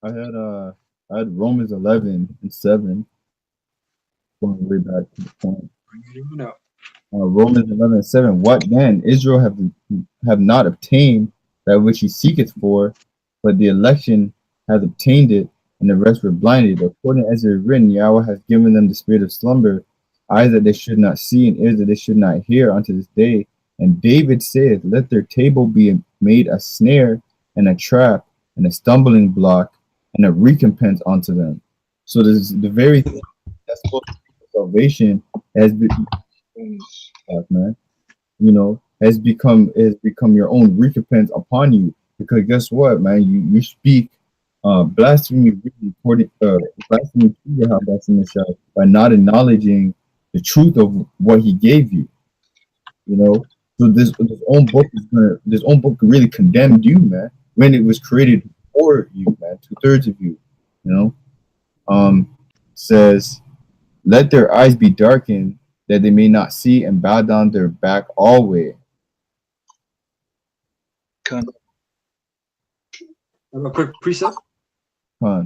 A: I had Romans 11:7. Going way back to the point.
B: No.
A: Romans 11:7. What then? Israel have not obtained that which he seeketh for, but the election hath obtained it, and the rest were blinded. According as it is written, Yahweh has given them the spirit of slumber, eyes that they should not see, and ears that they should not hear unto this day. And David saith, let their table be made a snare and a trap and a stumbling block and a recompense unto them. So this is the very thing that's supposed to be salvation has been, man, you know, has become your own recompense upon you. Because guess what, man, you speak blasphemy, blasphemy to Yahweh by not acknowledging the truth of what he gave you. You know, so this own book really condemned you, man, when it was created for you, man, 2/3 of you. You know, says, let their eyes be darkened that they may not see, and bow down their back always.
B: I have a quick precept.
A: Huh.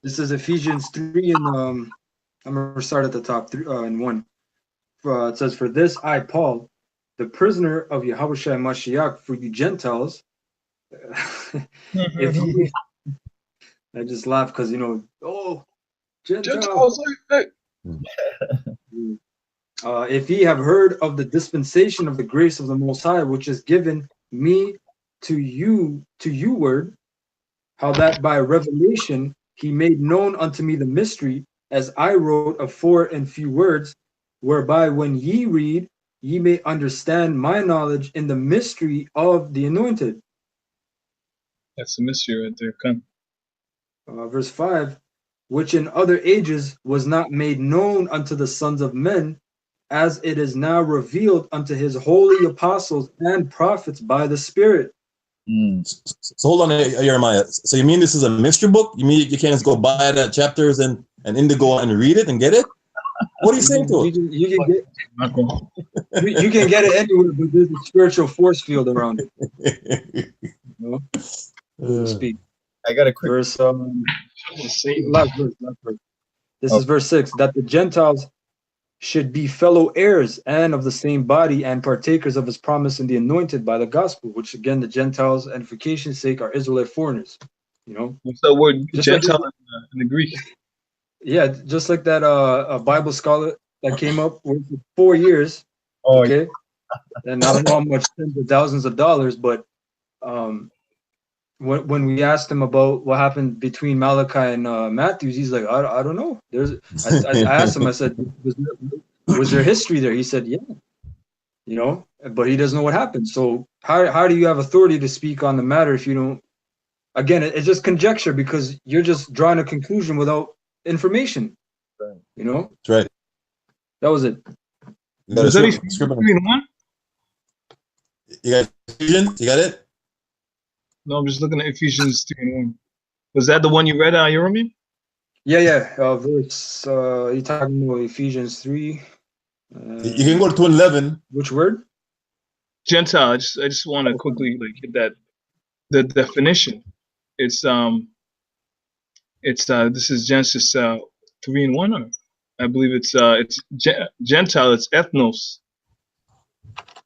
B: This is Ephesians 3 and I'm gonna start at the top 3 and 1. It says, for this I, Paul, the prisoner of Yahushua Mashiach, for you Gentiles. If you, I just laugh because, you know, oh, Gentiles. If ye have heard of the dispensation of the grace of the Most High, which is given me to you word, how that by revelation he made known unto me the mystery, as I wrote afore in few words, whereby when ye read, ye may understand my knowledge in the mystery of the anointed.
E: That's the mystery right there. Come.
B: Verse 5, which in other ages was not made known unto the sons of men, as it is now revealed unto his holy apostles and prophets by the Spirit.
D: So hold on, Jeremiah. So you mean this is a mystery book? You mean you can't just go buy the chapters and Indigo and read it and get it? What are you saying to it?
B: You can get it anywhere, but there's a spiritual force field around it. You know? Speak.
A: I got a quick
B: verse. Last verse. This is verse 6. That the Gentiles should be fellow heirs and of the same body and partakers of his promise in the anointed by the gospel, which again the Gentiles, edification's sake, are Israelite foreigners. You know,
E: what's that word?
B: Just
E: Gentile
B: like
E: in the Greek.
B: Yeah, just like that a Bible scholar that came up with 4 years.
A: Oh,
B: okay, and I don't know how much, tens of thousands of dollars, but when we asked him about what happened between Malachi and Matthews, he's like, I don't know. I asked him, I said, was there history there? He said, yeah. You know, but he doesn't know what happened. So how do you have authority to speak on the matter if you don't? Again, it's just conjecture because you're just drawing a conclusion without information.
A: Right.
B: You know?
D: That's right.
B: That was it.
D: You got Ephesians? You got it?
E: No, I'm just looking at Ephesians 3:1. Was that the one you read, Jeremy?
B: Yeah. Verse. You talking about Ephesians 3?
D: You can go to 11.
B: Which word?
E: Gentile. I just want to quickly get that the definition. It's this is Genesis 3:1, or I believe it's Gentile. It's ethnos.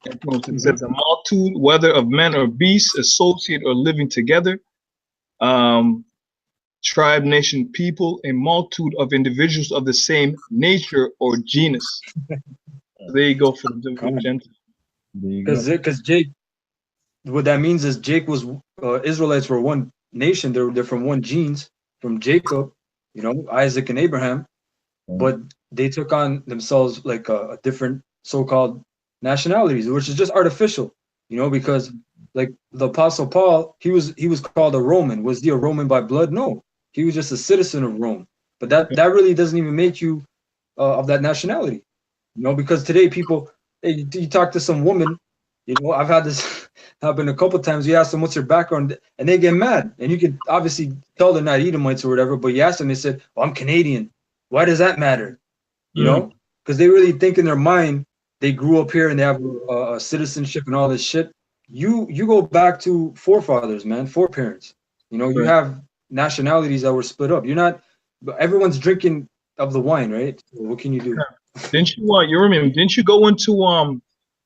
E: It says a multitude, whether of men or beasts, associate or living together, tribe, nation, people, a multitude of individuals of the same nature or genus. There you go for the Gentile.
B: Because Jake, what that means is Jake was Israelites were one nation. They're from one genes, from Jacob, you know, Isaac and Abraham, but they took on themselves like a different so-called nationalities, which is just artificial, you know, because like the Apostle Paul, he was called a Roman. Was he a Roman by blood? No, he was just a citizen of Rome. But that really doesn't even make you of that nationality, you know, because today people, hey, you talk to some woman, you know, I've had this happen a couple times. You ask them what's their background, and they get mad, and you can obviously tell they're not Edomites or whatever. But you ask them, they said, "Well, I'm Canadian." Why does that matter? You know, because they really think in their mind they grew up here and they have a citizenship and all this shit. You go back to forefathers, man, foreparents. You know, you
E: Right.
B: have nationalities that were split up. You're not, but everyone's drinking of the wine, right? So what can you do?
E: Didn't you you remember? Didn't you go into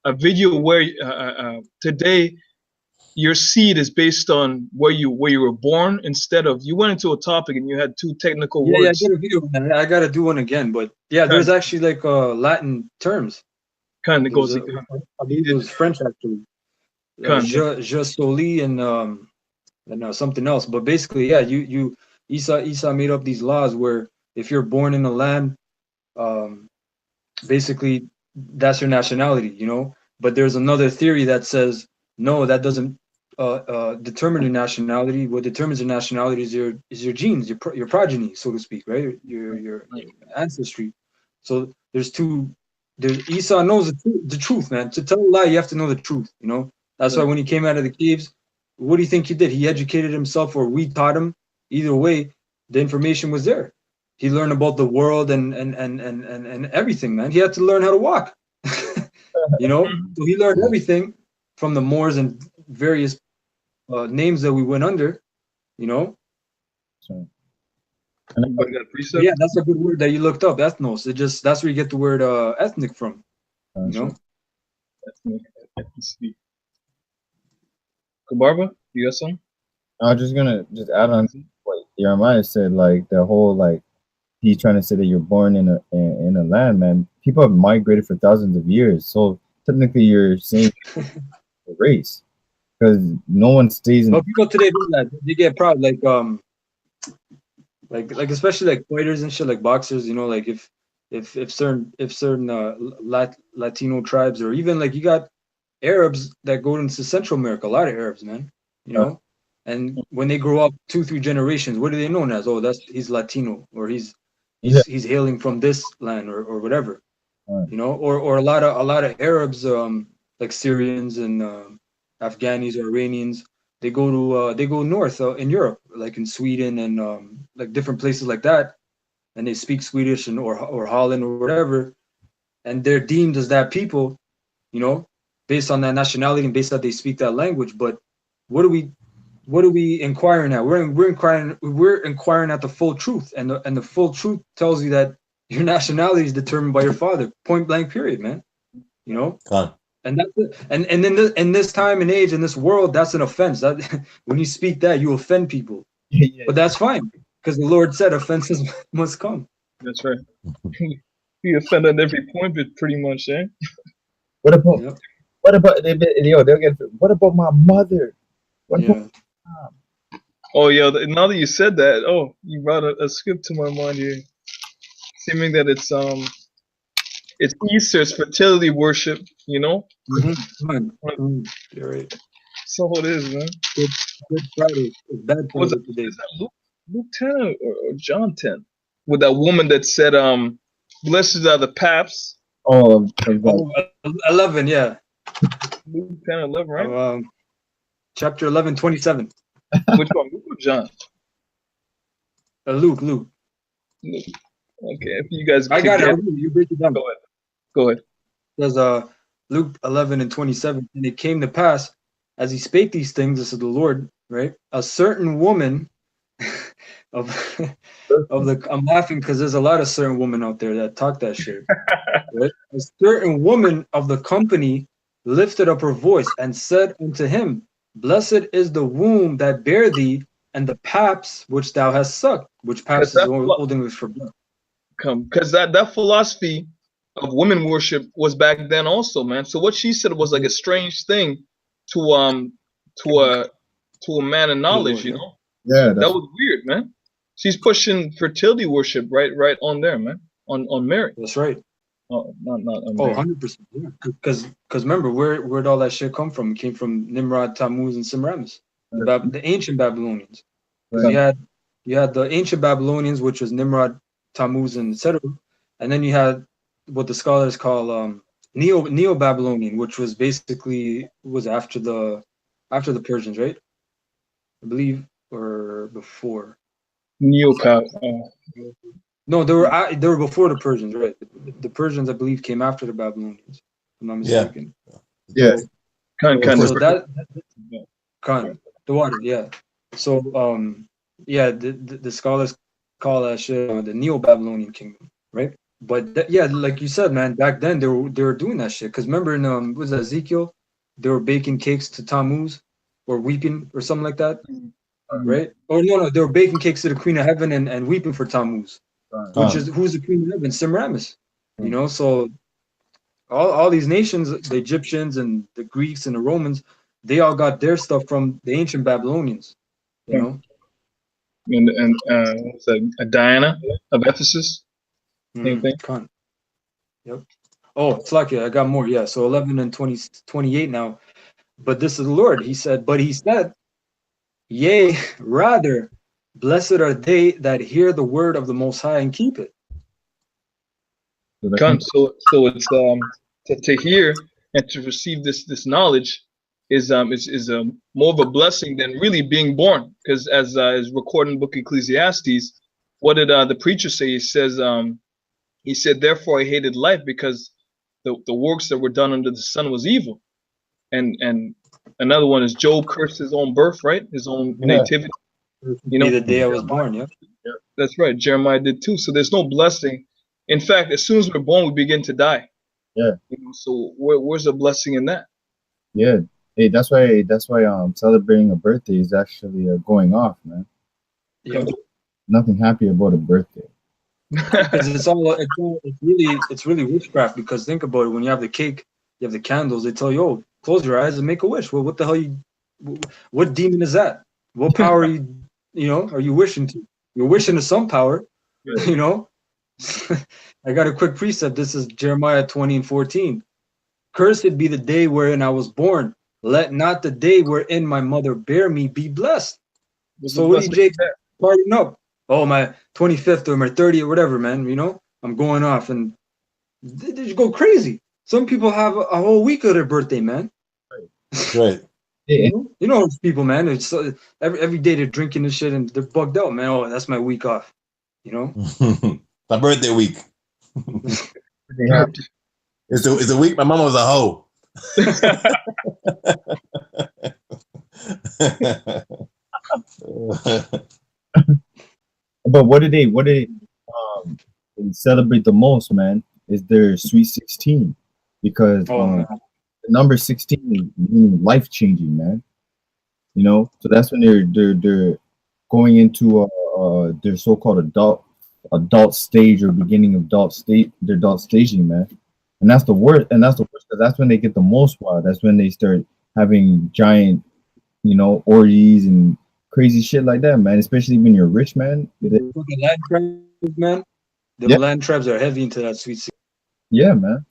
E: a video where today your seed is based on where you were born instead of you went into a topic and you had two technical
B: Yeah, I
E: words.
B: did a video, man. I gotta do one again, but yeah, there's actually like Latin terms.
E: Kind of
B: It was,
E: goes.
B: I believe it was French actually. Je soli and something else. But basically, yeah, Isa made up these laws where if you're born in a land, basically that's your nationality, you know. But there's another theory that says no, that doesn't determine your nationality. What determines your nationality is your genes, your progeny, so to speak, right? Your ancestry. So there's Esau knows the truth, man. To tell a lie, you have to know the truth, you know. That's why when he came out of the caves, what do you think he did? He educated himself, or we taught him. Either way, the information was there. He learned about the world and everything, man. He had to learn how to walk. You know, so he learned everything from the Moors and various names that we went under. You know.
A: So,
B: Yeah, that's a good word that you looked up, ethnos. That's where you get the word ethnic from. You know.
E: Ethnicity. Kabarba, you got some?
A: I was just gonna add on what Jeremiah said, like the whole like he's trying to say that you're born in a land, man. People have migrated for thousands of years, so technically you're saying a race because no one stays in.
B: But people today do that. They get proud, like especially like fighters and shit, like boxers. You know, like if certain Latino tribes, or even like you got Arabs that go into Central America, a lot of Arabs, man. You know, and when they grow up 2-3 generations, what are they known as? Oh, he's Latino, or he's hailing from this land, or whatever. You know, or a lot of Arabs, like Syrians and Afghanis or Iranians, they go north in Europe, like in Sweden and like different places like that, and they speak Swedish or Holland or whatever, and they're deemed as that people, you know, based on that nationality and based on that they speak that language. But what are we inquiring at? We're inquiring at the full truth, and the full truth tells you that your nationality is determined by your father, point blank, period, man. You know, and that's it. And in this time and age in this world, that's an offense. That when you speak that, you offend people. But that's fine, because the Lord said offenses must come.
E: That's right. He offended every point, but pretty much, eh?
A: What about they'll get. What about my mother? What about
E: Oh, yeah. Now that you said that, you brought a script to my mind here, seeming that it's Easter's fertility worship. You know.
B: You're right.
E: So it is, man.
B: Good Friday. Bad Friday today.
E: Is that Luke 10 or John 10? With that woman that said, "Blessed are the paps."
B: 11, yeah.
E: Luke 10, 11, right?
B: Chapter 11, 27.
E: Which one, Luke or John?
B: Luke.
E: Luke. Okay, if you guys.
B: I got it. You break it down.
E: Go ahead.
B: There's Luke 11 and 27. And it came to pass, as he spake these things, this is the Lord, right? A certain woman of the. I'm laughing because there's a lot of certain women out there that talk that shit. Right? A certain woman of the company lifted up her voice and said unto him, Blessed is the womb that bare thee, and the paps which thou hast sucked. Which paps is Old English for blood.
E: Because that philosophy of women worship was back then also, man. So what she said was like a strange thing to a man of knowledge, you know.
A: Yeah,
E: that was weird, man. She's pushing fertility worship right on there, man. On Mary.
B: That's right.
E: Oh, not on
B: Mary. 100%. Yeah. Because remember, where'd all that shit come from? It came from Nimrod, Tammuz, and Semiramis, the ancient Babylonians. Right. You had the ancient Babylonians, which was Nimrod, Tammuz, and etc. And then you had what the scholars call Neo-Babylonian, which was basically after the Persians, right? I believe, or before. No, they were before the Persians, right? The Persians, I believe, came after the Babylonians. I'm not
D: Yeah.
B: mistaken.
A: Yeah.
B: So,
E: Kind
B: so
E: of.
B: the water, yeah. So yeah, the scholars call that shit the Neo-Babylonian kingdom, right? But yeah, like you said, man, back then they were doing that shit. Cause remember in was that Ezekiel, they were baking cakes to Tammuz, or weeping or something like that, right? Or no, they were baking cakes to the Queen of Heaven and weeping for Tammuz, which is who's the Queen of Heaven? Semiramis, you know. So all these nations, the Egyptians and the Greeks and the Romans, they all got their stuff from the ancient Babylonians, you know.
E: And what's that? Diana of Ephesus. Same thing.
B: Yep. Oh, Slakia, I got more. Yeah. So 11 and 28 now. But this is the Lord. He said, but he said, yea, rather, blessed are they that hear the word of the Most High and keep it.
E: So it's to hear and to receive this knowledge is more of a blessing than really being born, because as is recorded in the book of Ecclesiastes, what did the preacher say? He said, therefore I hated life, because the works that were done under the sun was evil. And another one is Job cursed his own birth, right? His own nativity. You know,
B: the day I was born. Yeah.
E: That's right. Jeremiah did too. So there's no blessing. In fact, as soon as we're born, we begin to die.
A: Yeah.
E: You know, so where's the blessing in that?
A: Yeah. Hey, that's why celebrating a birthday is actually going off, man.
B: Yeah.
A: Nothing happy about a birthday.
B: Because it's really witchcraft. Because think about it, when you have the cake, you have the candles, they tell you, oh, close your eyes and make a wish. Well, what the hell what demon is that? What power are you wishing to? You're wishing to some power, you know. I got a quick precept. This is Jeremiah 20 and 14. Cursed be the day wherein I was born. Let not the day wherein my mother bare me be blessed. So what do you, Jake, partying up? Oh, my 25th or my 30th or whatever, man. You know, I'm going off and they just go crazy. Some people have a whole week of their birthday, man.
D: Right.
B: You know those people, man. It's every day they're drinking this shit and they're bugged out, man. Oh, that's my week off. You know,
D: my birthday week. It's a week. My mama was a hoe.
A: But what do they celebrate the most, man, is their Sweet 16, because the number 16 is life changing, man. You know, so that's when they're going into their so-called adult stage, or beginning of their adult staging, man. And that's the worst, because that's when they get the most wild. That's when they start having giant, orgies and crazy shit like that, man. Especially when you're rich, man.
B: The land tribes, man. The land tribes are heavy into that sweet 16.
A: Yeah, man.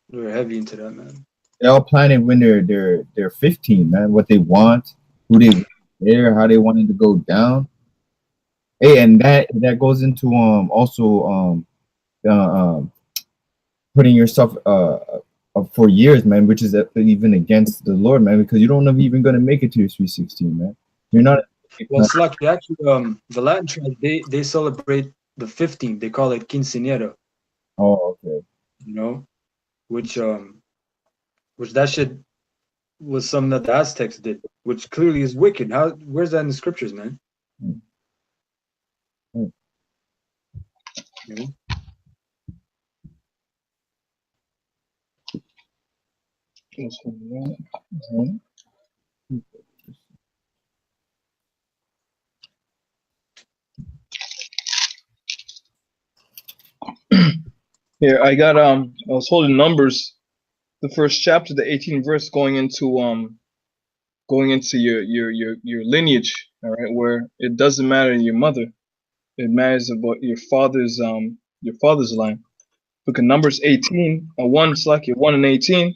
B: They're heavy into that, man.
A: They're all planning when they're 15, man. What they want, who they there, how they want it to go down. Hey, and that goes into also putting yourself for years, man, which is even against the Lord, man, because you don't know if you're even gonna make it to your Sweet 16, man. You're not.
B: Well, it's like actually, the Latin tribe, they celebrate the 15th. They call it quinceañera.
A: Oh, okay.
B: You know, which that shit was something that the Aztecs did, which clearly is wicked. Where's that in the scriptures, man? You know?
E: Here I got I was holding Numbers, the first chapter, the 18th verse, going into your lineage, all right, where it doesn't matter your mother, it matters about your father's line. Look at Numbers 18, 1, it's like 1 and 18.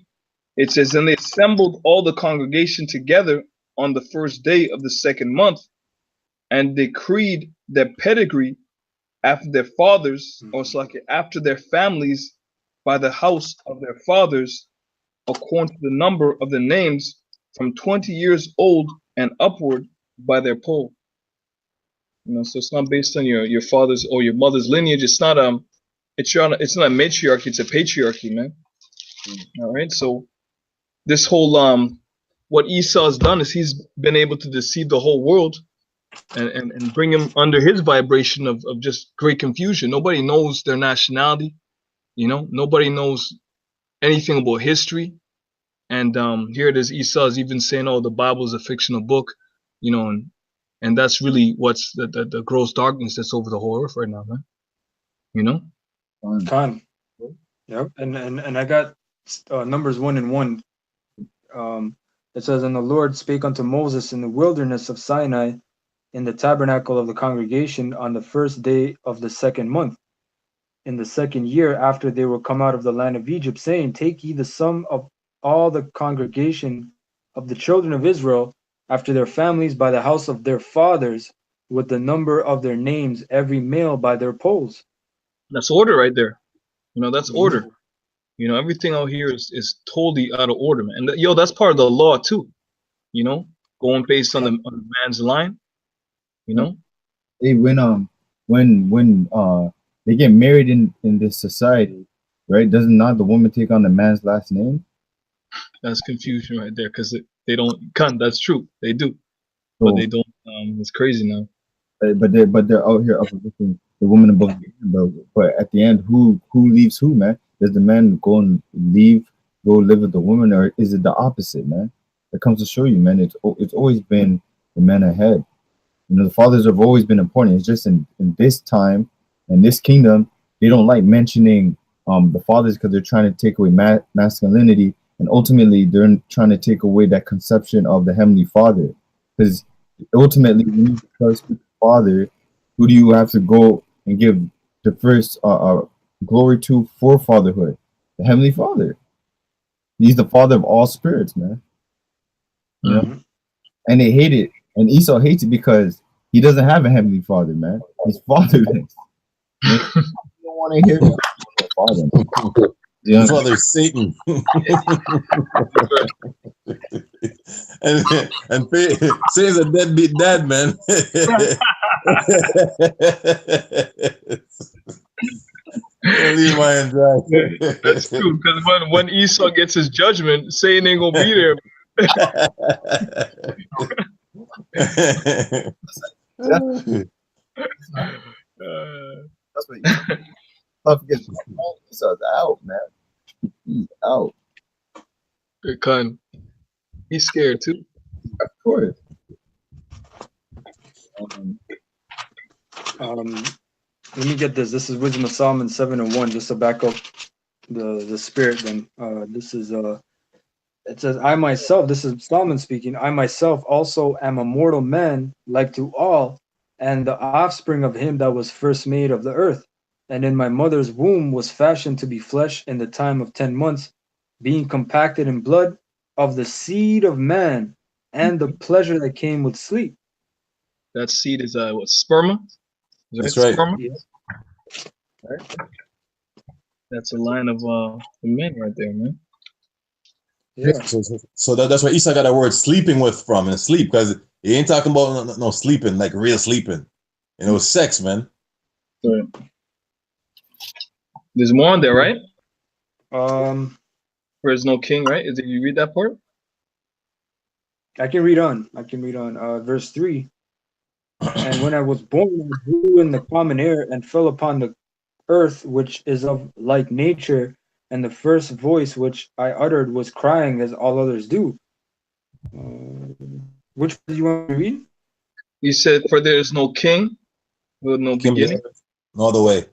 E: It says, and they assembled all the congregation together on the first day of the second month, and decreed their pedigree after their fathers, or it's like after their families, by the house of their fathers, according to the number of the names, from 20 years old and upward, by their poll. You know, so it's not based on your father's or your mother's lineage. It's not a matriarchy, it's a patriarchy, man. All right. So this whole what Esau has done is he's been able to deceive the whole world and bring him under his vibration of just great confusion. Nobody knows their nationality, you know, nobody knows anything about history. And here it is, Esau is even saying, oh, the Bible is a fictional book, you know, and that's really what's the gross darkness that's over the whole earth right now, man. You know?
B: Khan. Yep. And I got Numbers 1:1. It says, and the Lord spake unto Moses in the wilderness of Sinai, in the tabernacle of the congregation, on the first day of the second month, in the second year after they were come out of the land of Egypt, saying, take ye the sum of all the congregation of the children of Israel after their families by the house of their fathers, with the number of their names, every male by their polls.
E: That's order right there. You know, that's order. You know, everything out here is totally out of order, man. And yo, that's part of the law too. You know, going based on the man's line. You know,
A: Hey, when they get married in this society, right? Doesn't not the woman take on the man's last name?
E: that's confusion right there because they don't. That's true. They do,
A: So,
E: but they don't. It's crazy now.
A: but they're out here uplifting the woman above the man. But at the end, who leaves who, man? Does the man go and go live with the woman, or is it the opposite, man? It comes to show you, man. It's always been the man ahead. You know, the fathers have always been important. It's just in this time, in this kingdom, they don't like mentioning the fathers because they're trying to take away masculinity, and ultimately they're trying to take away that conception of the heavenly Father. Because ultimately, when you trust the Father, who do you have to go and give the first glory to for fatherhood? The heavenly Father. He's the Father of all spirits, man. You know, and they hate it. And Esau hates it because he doesn't have a heavenly Father, man. He's fatherless. You don't want to hear the Father.
D: His father is Satan. and Satan's a deadbeat dad, man. Leave my hand dry.
E: That's true, because when Esau gets his judgment, Satan ain't gonna be there.
A: That's what Esau's out, man. He's out.
E: Good con. He's scared too.
A: Of course.
B: Let me get this. This is Wisdom of Solomon 7:1, just to back up the spirit. Then this is it says, I myself, this is Solomon speaking, I myself also am a mortal man like to all, and the offspring of him that was first made of the earth. And in my mother's womb was fashioned to be flesh in the time of 10 months, being compacted in blood of the seed of man and the pleasure that came with sleep.
E: That seed is what, sperma?
D: That's right.
E: Sperma?
B: Yeah.
E: Right. That's a line of men right there, man.
B: Yeah.
D: So that's where Esau got that word sleeping with from, and sleep, because he ain't talking about no sleeping, like real sleeping. And it was sex, man.
E: Right. There's more on there, right? There is no king, right? Did you read that part?
B: I can read on. Verse 3. And when I was born, I grew in the common air and fell upon the earth, which is of like nature, and the first voice which I uttered was crying, as all others do. Which do you want to read?
E: He said, for there is no king with no beginning.
D: No other way.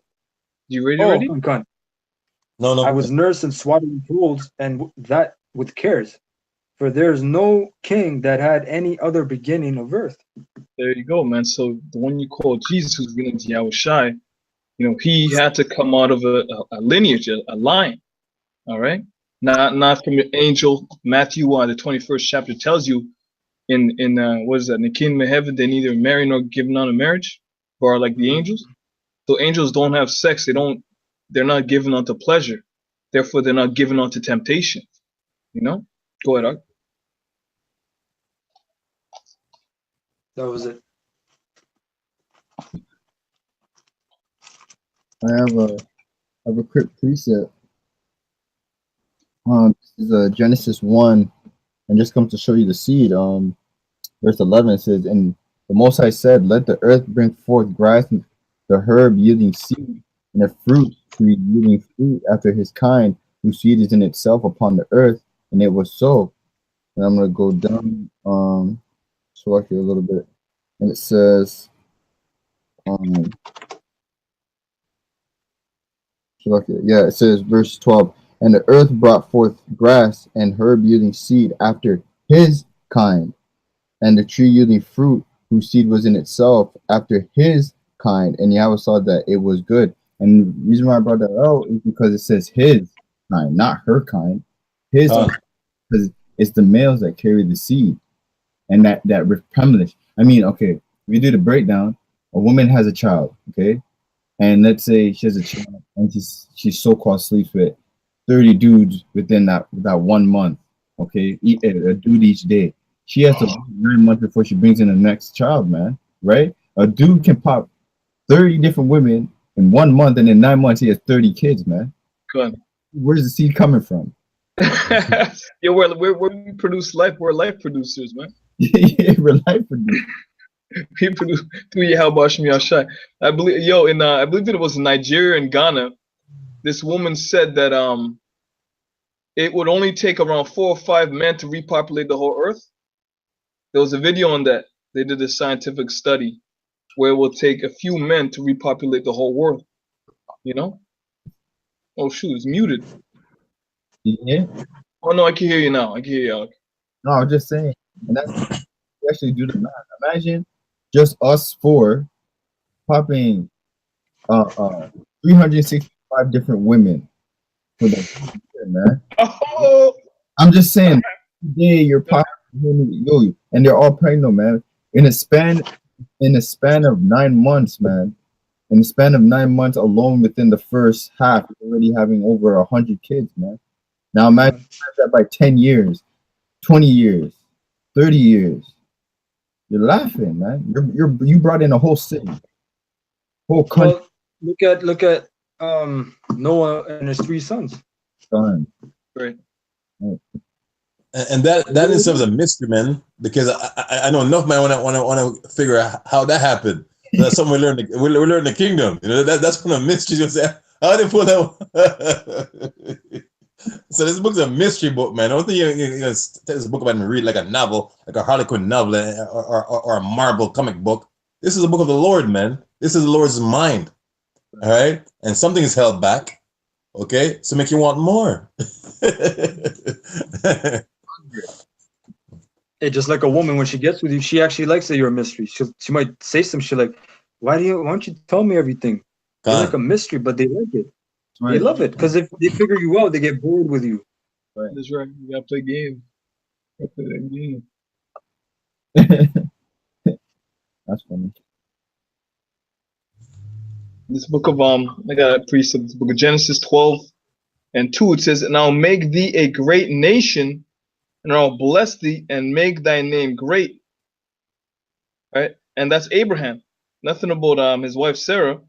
E: You read it already?
D: No.
B: I was nursed in swaddling clothes, and that with cares. For there is no king that had any other beginning of earth.
E: There you go, man. So the one you call Jesus, who's going to Yahushai, you know, he had to come out of a lineage, a line. All right, not from an angel. Matthew, the 21st chapter tells you, in what is that? In the kingdom of heaven, they neither marry nor give none a marriage, or are like the angels. So angels don't have sex. They're not given unto pleasure. Therefore, they're not given unto temptation. You know. Go ahead, Art.
B: That was it.
A: I have a quick precept. This is Genesis 1, and just comes to show you the seed. Verse 11 says, "And the Most High said, Let the earth bring forth grass, and the herb yielding seed, and the fruit tree yielding fruit after his kind, whose seed is in itself upon the earth. And it was so." And I'm gonna go down, select it a little bit, and it says, it says verse 12, "And the earth brought forth grass and herb yielding seed after his kind, and the tree yielding fruit whose seed was in itself after his kind. And Yahweh saw that it was good." And the reason why I brought that out is because it says his kind, not her kind. His kind, because it's the males that carry the seed, and that replenish. I mean, okay, if you do the breakdown, a woman has a child, okay, and let's say she has a child, and she so-called sleeps with 30 dudes within that 1 month, okay, a dude each day. She has to wait 9 months before she brings in the next child, man, right? A dude can pop 30 different women in 1 month, and in 9 months he has 30 kids, man.
E: Good.
A: Where's the seed coming from?
E: Yeah, we produce life. We're life producers, man.
A: Yeah, we're life producers.
E: We produce through Yahweh. I believe, I believe it was in Nigeria and Ghana. This woman said that it would only take around 4 or 5 men to repopulate the whole earth. There was a video on that. They did a scientific study where it will take a few men to repopulate the whole world. You know? Oh shoot, it's muted.
A: Yeah.
E: Oh no, I can hear you now. I can hear you, Alec.
A: No, I'm just saying, and that's we actually do the math. Imagine just us 4 popping 365 different women for the year, man.
E: Oh,
A: I'm just saying, today you're popping, and they're all pregnant, man. In a span of 9 months, man. In the span of 9 months alone, within the first half, you're already having over 100 kids, man. Now imagine that by 10 years, 20 years, 30 years. You're laughing, man. You brought in a whole city, whole country.
B: Well, look at Noah and his 3 sons.
E: Right.
D: And that in itself is a mystery, man, because I know enough man want to figure out how that happened. That's something we learn the kingdom. You know, that's one of the mysteries. You say, how did they pull that? So this book's a mystery book, man. I don't think you take this book about and read like a novel, like a Harlequin novel or a Marvel comic book. This is a book of the Lord, man. This is the Lord's mind. All right? And something is held back. Okay? So make you want more.
B: Hey, just like a woman, when she gets with you, she actually likes that you're a mystery. She might say some shit like, why don't you tell me everything? You're like a mystery, but they like it. Right. They love it because if they figure you out, they get bored with you.
E: Right. That's right. You gotta play games. Gotta play that game.
A: That's funny.
E: This book of I got a precept. This book of Genesis 12:2. It says, "And I'll make thee a great nation, and I'll bless thee and make thy name great." Right, and that's Abraham. Nothing about his wife Sarah.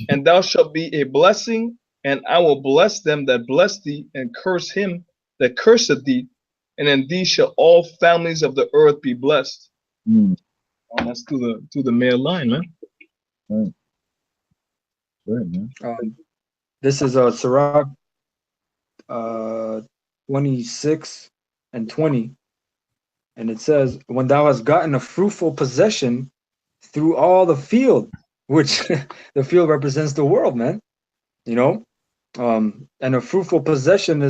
E: "And thou shalt be a blessing. And I will bless them that bless thee, and curse him that curseth thee. And in thee shall all families of the earth be blessed." Oh, that's through the male line, man.
A: Right. Right, man.
B: This is Sirach 26 and 20, and it says, "When thou hast gotten a fruitful possession through all the field," which the field represents the world, man. You know. And a fruitful possession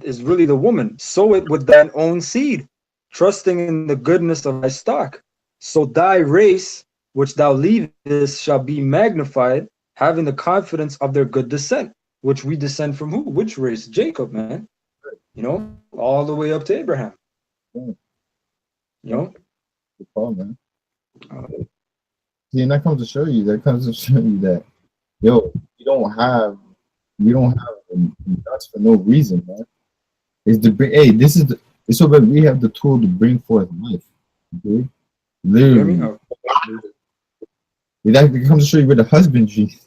B: is really the woman. Sow it with thine own seed, trusting in the goodness of thy stock. So thy race, which thou leavest, shall be magnified, having the confidence of their good descent. Which we descend from who? Which race? Jacob, man. You know, all the way up to Abraham. You know?
A: Good call, man. See, and that comes to show you that, yo, you don't have nuts for no reason, man. It's so that we have the tool to bring forth life. Okay? Literally. It comes to show you where the husbandry.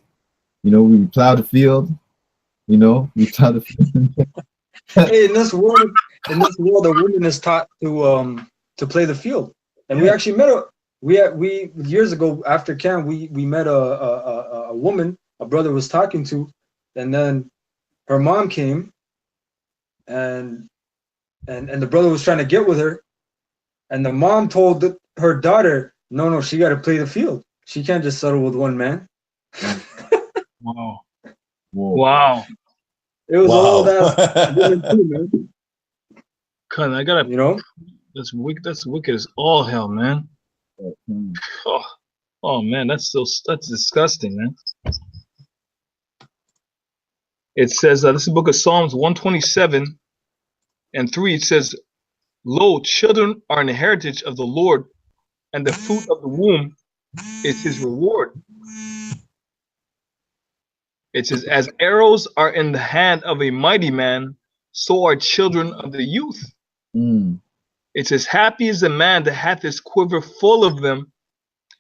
A: You know, we plow the field. You know, we plow the field.
B: Hey, in this world, a woman is taught to play the field, and we actually met a we years ago after camp we met a woman a brother was talking to, and then her mom came, and the brother was trying to get with her, and the mom told her daughter, no, she got to play the field. She can't just settle with one man.
E: Wow.
A: Whoa.
E: Wow.
B: It was all that woman too, man.
E: Cuz I gotta,
B: You know,
E: that's wicked as all hell, man.
A: Mm.
E: Oh man, that's disgusting, man. It says this is the book of Psalms 127 and 3. It says, "Lo, children are an heritage of the Lord, and the fruit of the womb is his reward." It says, "As arrows are in the hand of a mighty man, so are children of the youth."
A: Mm.
E: It says, "Happy is the man that hath his quiver full of them.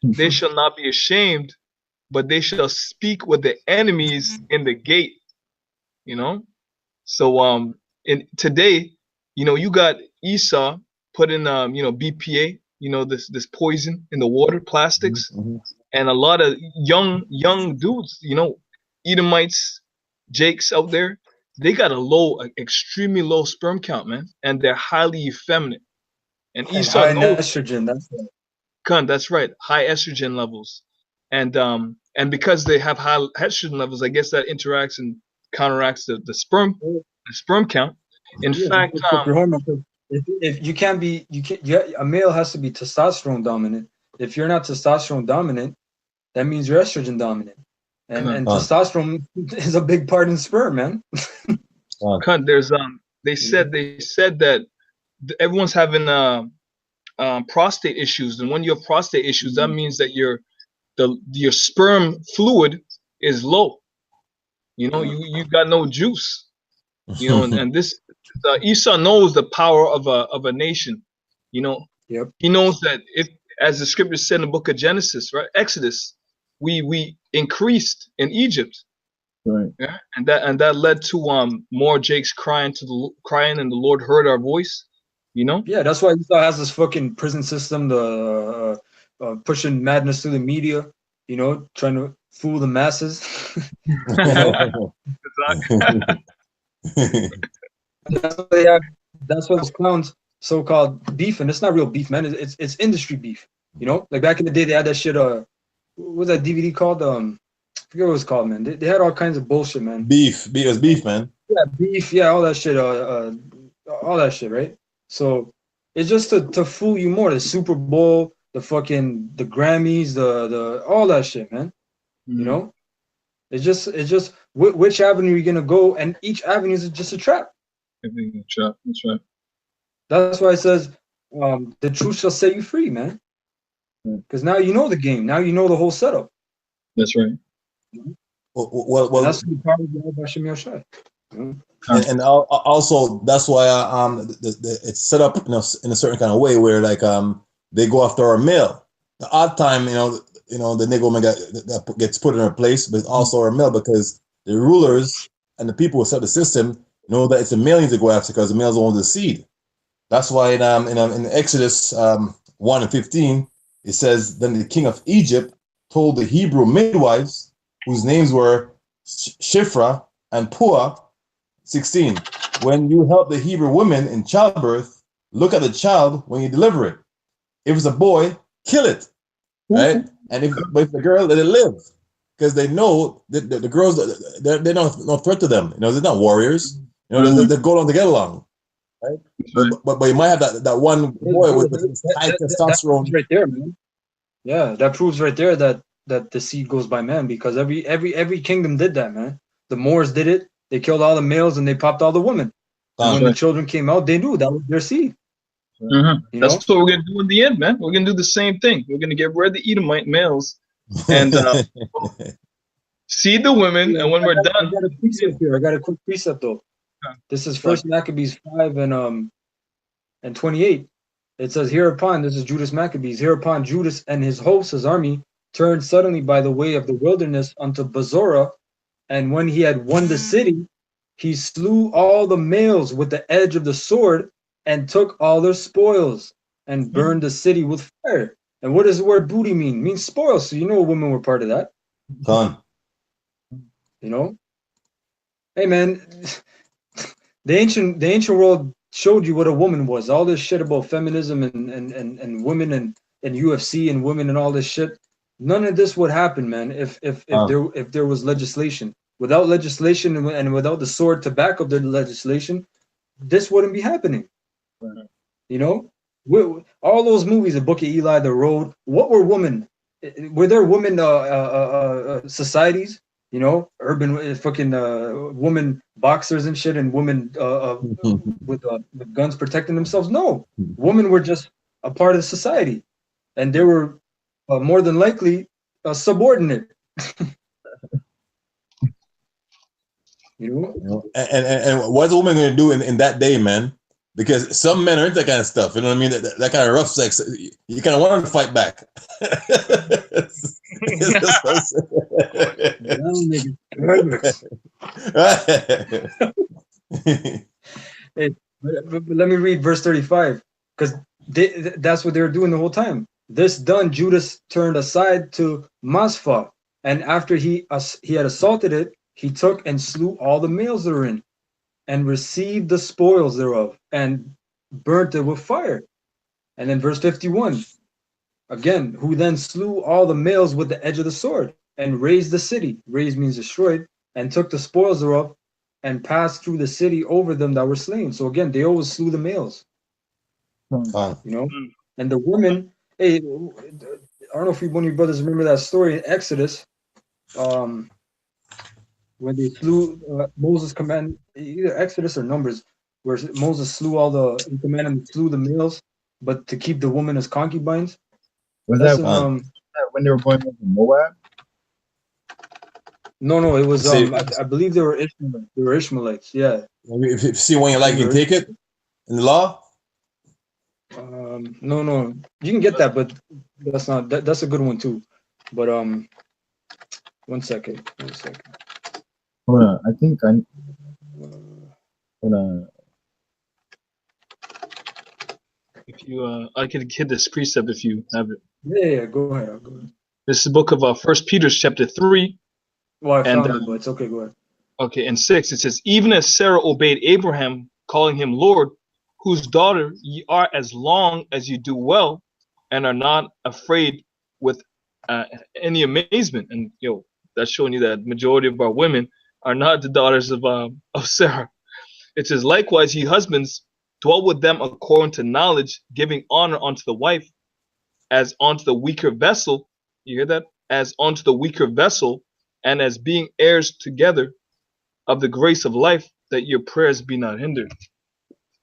E: They shall not be ashamed, but they shall speak with the enemies in the gate." You know, so in today, you got Esau put in BPA, this poison in the water, plastics, and a lot of young dudes, Edomites, Jakes out there, they got extremely low sperm count, man, and they're highly effeminate. And
B: and
E: Esau
B: high
E: knows.
B: estrogen.
E: That's right, high estrogen levels, and because they have high estrogen levels, I guess that interacts and counteracts the sperm count. In fact,
B: if you can't be, a male has to be testosterone dominant. If you're not testosterone dominant, that means you're estrogen dominant, and testosterone is a big part in sperm, man.
E: There's they said that everyone's having prostate issues, and when you have prostate issues, that means that your sperm fluid is low. You got no juice. And this Esau knows the power of a nation.
B: Yep.
E: He knows that if, as the scripture said in the book of Genesis, right, Exodus, we increased in Egypt.
A: Right.
E: Yeah, and that led to more Jakes crying and the Lord heard our voice.
B: Yeah, that's why Esau has this fucking prison system, the pushing madness through the media, trying to fool the masses. That's why they have. That's why those clowns so-called beef, and it's not real beef, man. It's industry beef. Like back in the day, they had that shit. What was that DVD called? I forget what it was called, man. They had all kinds of bullshit, man.
D: Beef. It was beef, man.
B: Yeah, beef. Yeah, all that shit. All that shit, right? So it's just to fool you more. The Super Bowl, the Grammys, the all that shit, man. It's just which avenue you're gonna go, and each avenue is just a trap.
E: That's right.
B: That's why it says, the truth shall set you free, man. Because now you know the game. Now you know the whole setup.
E: That's right.
D: Well,
B: that's the power of Hashem Yashai.
D: And also that's why it's set up in a certain kind of way where they go after our male. The odd time, the nigga woman that gets put in her place, but also our male, because the rulers and the people who set the system know that it's the male needs to go after because the male's own the seed. That's why in Exodus 1:15 it says, "Then the king of Egypt told the Hebrew midwives, whose names were Shiphrah and Puah, 16, when you help the Hebrew women in childbirth, look at the child when you deliver it. If it's a boy, kill it, right? And if it's a girl, let it live, because they know that the girls, they're no threat to them. They're not warriors. They go along to get along, right? But you might have that one boy with high testosterone
B: right there, man. Yeah, that proves right there that the seed goes by man, because every kingdom did that, man. The Moors did it. They killed all the males and they popped all the women. And when the children came out, they knew that was their seed.
E: That's what we're gonna do in the end, man. We're gonna do the same thing. We're gonna get rid of the Edomite males and seed the women. And when we're done,
B: I got a precept here. I got a quick precept though. This is First Maccabees 5 and 28. It says, "Hereupon," this is Judas Maccabees, "hereupon Judas and his host, his army, turned suddenly by the way of the wilderness unto Bazora, and when he had won the city, he slew all the males with the edge of the sword and took all their spoils and burned the city with fire. And what does the word booty mean? It means spoils. So you know women were part of that.
D: Con.
B: You know? Hey man, the ancient world showed you what a woman was. All this shit about feminism and women and UFC and women and all this shit. None of this would happen, man, if there was legislation. Without legislation and without the sword to back up the legislation, this wouldn't be happening. You know, all those movies, The Book of Eli, The Road. What were women? Were there women societies? You know, urban fucking woman boxers and shit, and women with guns protecting themselves. No, women were just a part of society, and they were more than likely subordinate. You know,
D: and what's a woman going to do in that day, man? Because some men are into that kind of stuff. You know what I mean? That kind of rough sex. You kind of want them to fight back.
B: Hey, but let me read verse 35, because that's what they were doing the whole time. This done, Judas turned aside to Masphah, and after he had assaulted it, he took and slew all the males therein, and received the spoils thereof, and burnt it with fire. And then verse 51, again, who then slew all the males with the edge of the sword, and razed the city. Razed means destroyed, and took the spoils thereof, and passed through the city over them that were slain. So again, they always slew the males. You know, and the women. Hey, I don't know if one of you brothers remember that story in Exodus. When they slew Moses commanded, either Exodus or Numbers, where Moses he commanded them to slew the males, but to keep the women as concubines.
A: Was that when they were going over Moab?
B: No, it was I believe they were Ishmaelites. They were Ishmaelites, yeah.
D: If you see one you like, you can take it in the law.
B: No, you can get that, but that's not that's a good one too. But one second.
A: Hold on, I think I. Hold on.
E: If you, I could hit this precept if you have it.
B: Yeah, go ahead.
E: This is the book of 1 Peter chapter 3.
B: Well, I found it, but it's okay. Go ahead.
E: Okay, in 6 it says, even as Sarah obeyed Abraham, calling him Lord, whose daughter ye are, as long as you do well, and are not afraid with any amazement. And that's showing you that majority of our women are not the daughters of Sarah. It says, likewise, ye husbands, dwell with them according to knowledge, giving honor unto the wife, as unto the weaker vessel. You hear that? As unto the weaker vessel, and as being heirs together of the grace of life, that your prayers be not hindered.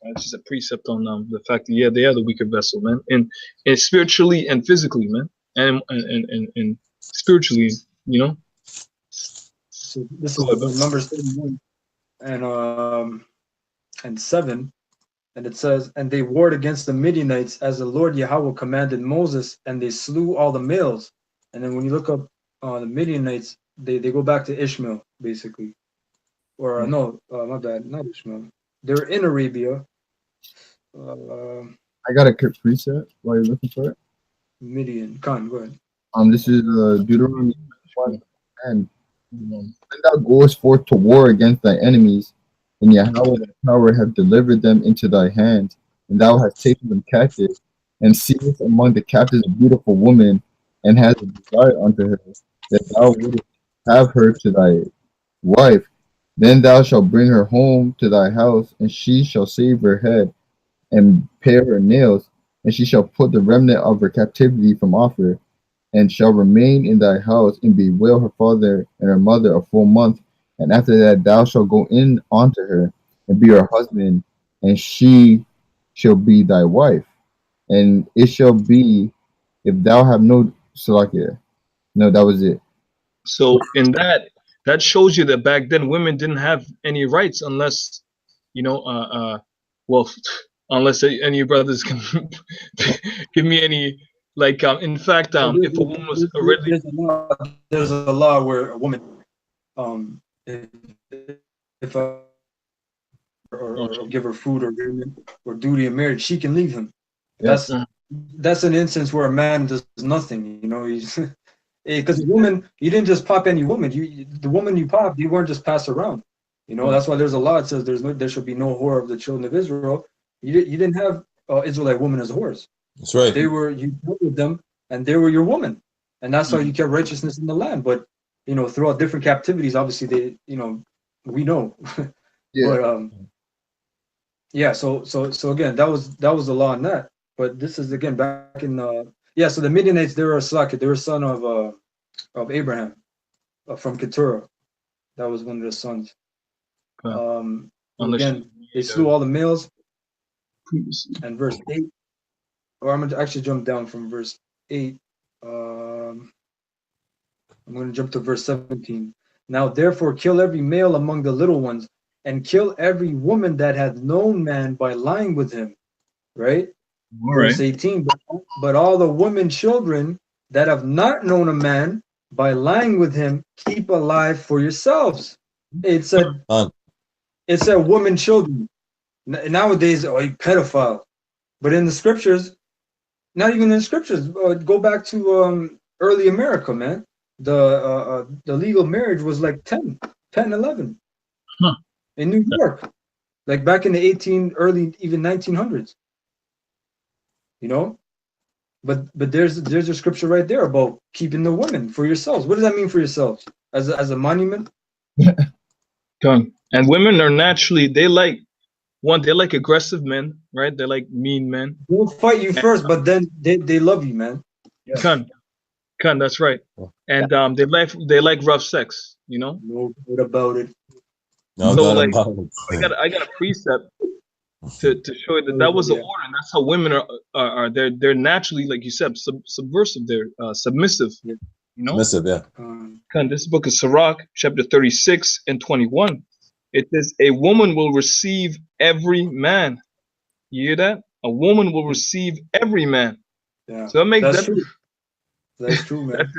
E: That's just a precept on the fact that they are the weaker vessel, man, and spiritually and physically, man, and spiritually, you know.
B: So this is Numbers 31 and 7, and it says, and they warred against the Midianites as the Lord Yahweh commanded Moses, and they slew all the males. And then when you look up the Midianites, they go back to Ishmael, basically. Or no, my bad, not Ishmael. They're in Arabia.
A: I got a quick precept while you're looking for it.
B: Midian. Khan, go ahead.
A: This is Deuteronomy 1, and when thou goest forth to war against thy enemies, and Yahweh thy power have delivered them into thy hand, and thou hast taken them captive, and seest among the captives a beautiful woman, and hast a desire unto her, that thou wouldest have her to thy wife, then thou shalt bring her home to thy house, and she shall shave her head, and pare her nails, and she shall put the remnant of her captivity from off her, and shall remain in thy house, and bewail her father and her mother a full month. And after that thou shalt go in unto her, and be her husband, and she shall be thy wife. And it shall be, if thou have no Salakia. No, that was it.
E: So in that shows you that back then women didn't have any rights unless, unless any of your brothers can give me any, like, in fact, if a woman was already...
B: There's a law where a woman, if a or give her food or duty in marriage, she can leave him.
A: Yes.
B: That's an instance where a man does nothing. You know, he's because woman, you didn't just pop any woman. The woman you popped, you weren't just passed around. You know, that's why there's a law that says there should be no whore of the children of Israel. You didn't have Israelite women as whores.
D: That's right.
B: You dealt with them, and they were your woman, and that's how you kept righteousness in the land. But you know, throughout different captivities, obviously we know.
A: Yeah.
B: But yeah. So again, that was the law on that. But this is again back in so the Midianites, they were a Sakit, they were a son of Abraham from Keturah. That was one of the sons. Again, they slew all the males. And verse 8, or I'm gonna actually jump down from verse 8. I'm gonna jump to verse 17. Now therefore kill every male among the little ones, and kill every woman that hath known man by lying with him. Right? Verse 18. But all the women children that have not known a man by lying with him, keep alive for yourselves. It said woman children. Nowadays, you pedophile. But in the scriptures, not even in the scriptures, go back to early America, man. The legal marriage was like 10, 11 in New York, like back in the early even 1900s. You know, but there's a scripture right there about keeping the women for yourselves. What does that mean for yourselves? As a monument?
E: And women are naturally, they like aggressive men, right? They like mean men.
B: They'll fight you first, but then they love you, man.
E: Yeah. That's right. And they like rough sex, you know?
B: No doubt about it.
D: No doubt about it.
E: I got a precept to show you that was the order, and that's how women are. They're naturally, like you said, subversive. They're submissive. You know?
D: Submissive, yeah.
E: This book is Sirach, chapter 36 and 21. It says, a woman will receive every man. You hear that? A woman will receive every man.
B: Yeah.
E: So that makes
B: that's true. That's true, man.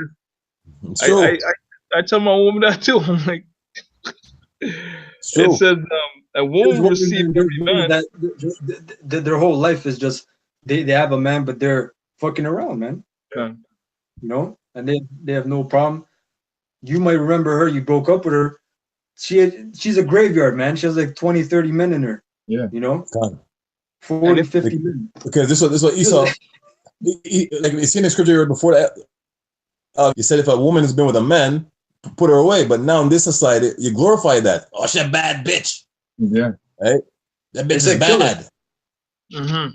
D: It's true.
E: I tell my woman that too. I'm like,
D: it's true.
E: It says a woman will receive every man.
B: Their whole life is just they have a man, but they're fucking around, man.
E: Okay.
B: You know, and they have no problem. You might remember her. You broke up with her. She's a graveyard, man. She has like 20, 30 men in her.
A: Yeah.
B: You know?
D: God.
B: 40, 50 men.
D: Because this is what Esau, like you seen the scripture before that, you said if a woman has been with a man, put her away. But now in this society, you glorify that. Oh, she's a bad bitch.
A: Yeah.
D: Right? That bitch is bad.
E: Mm-hmm.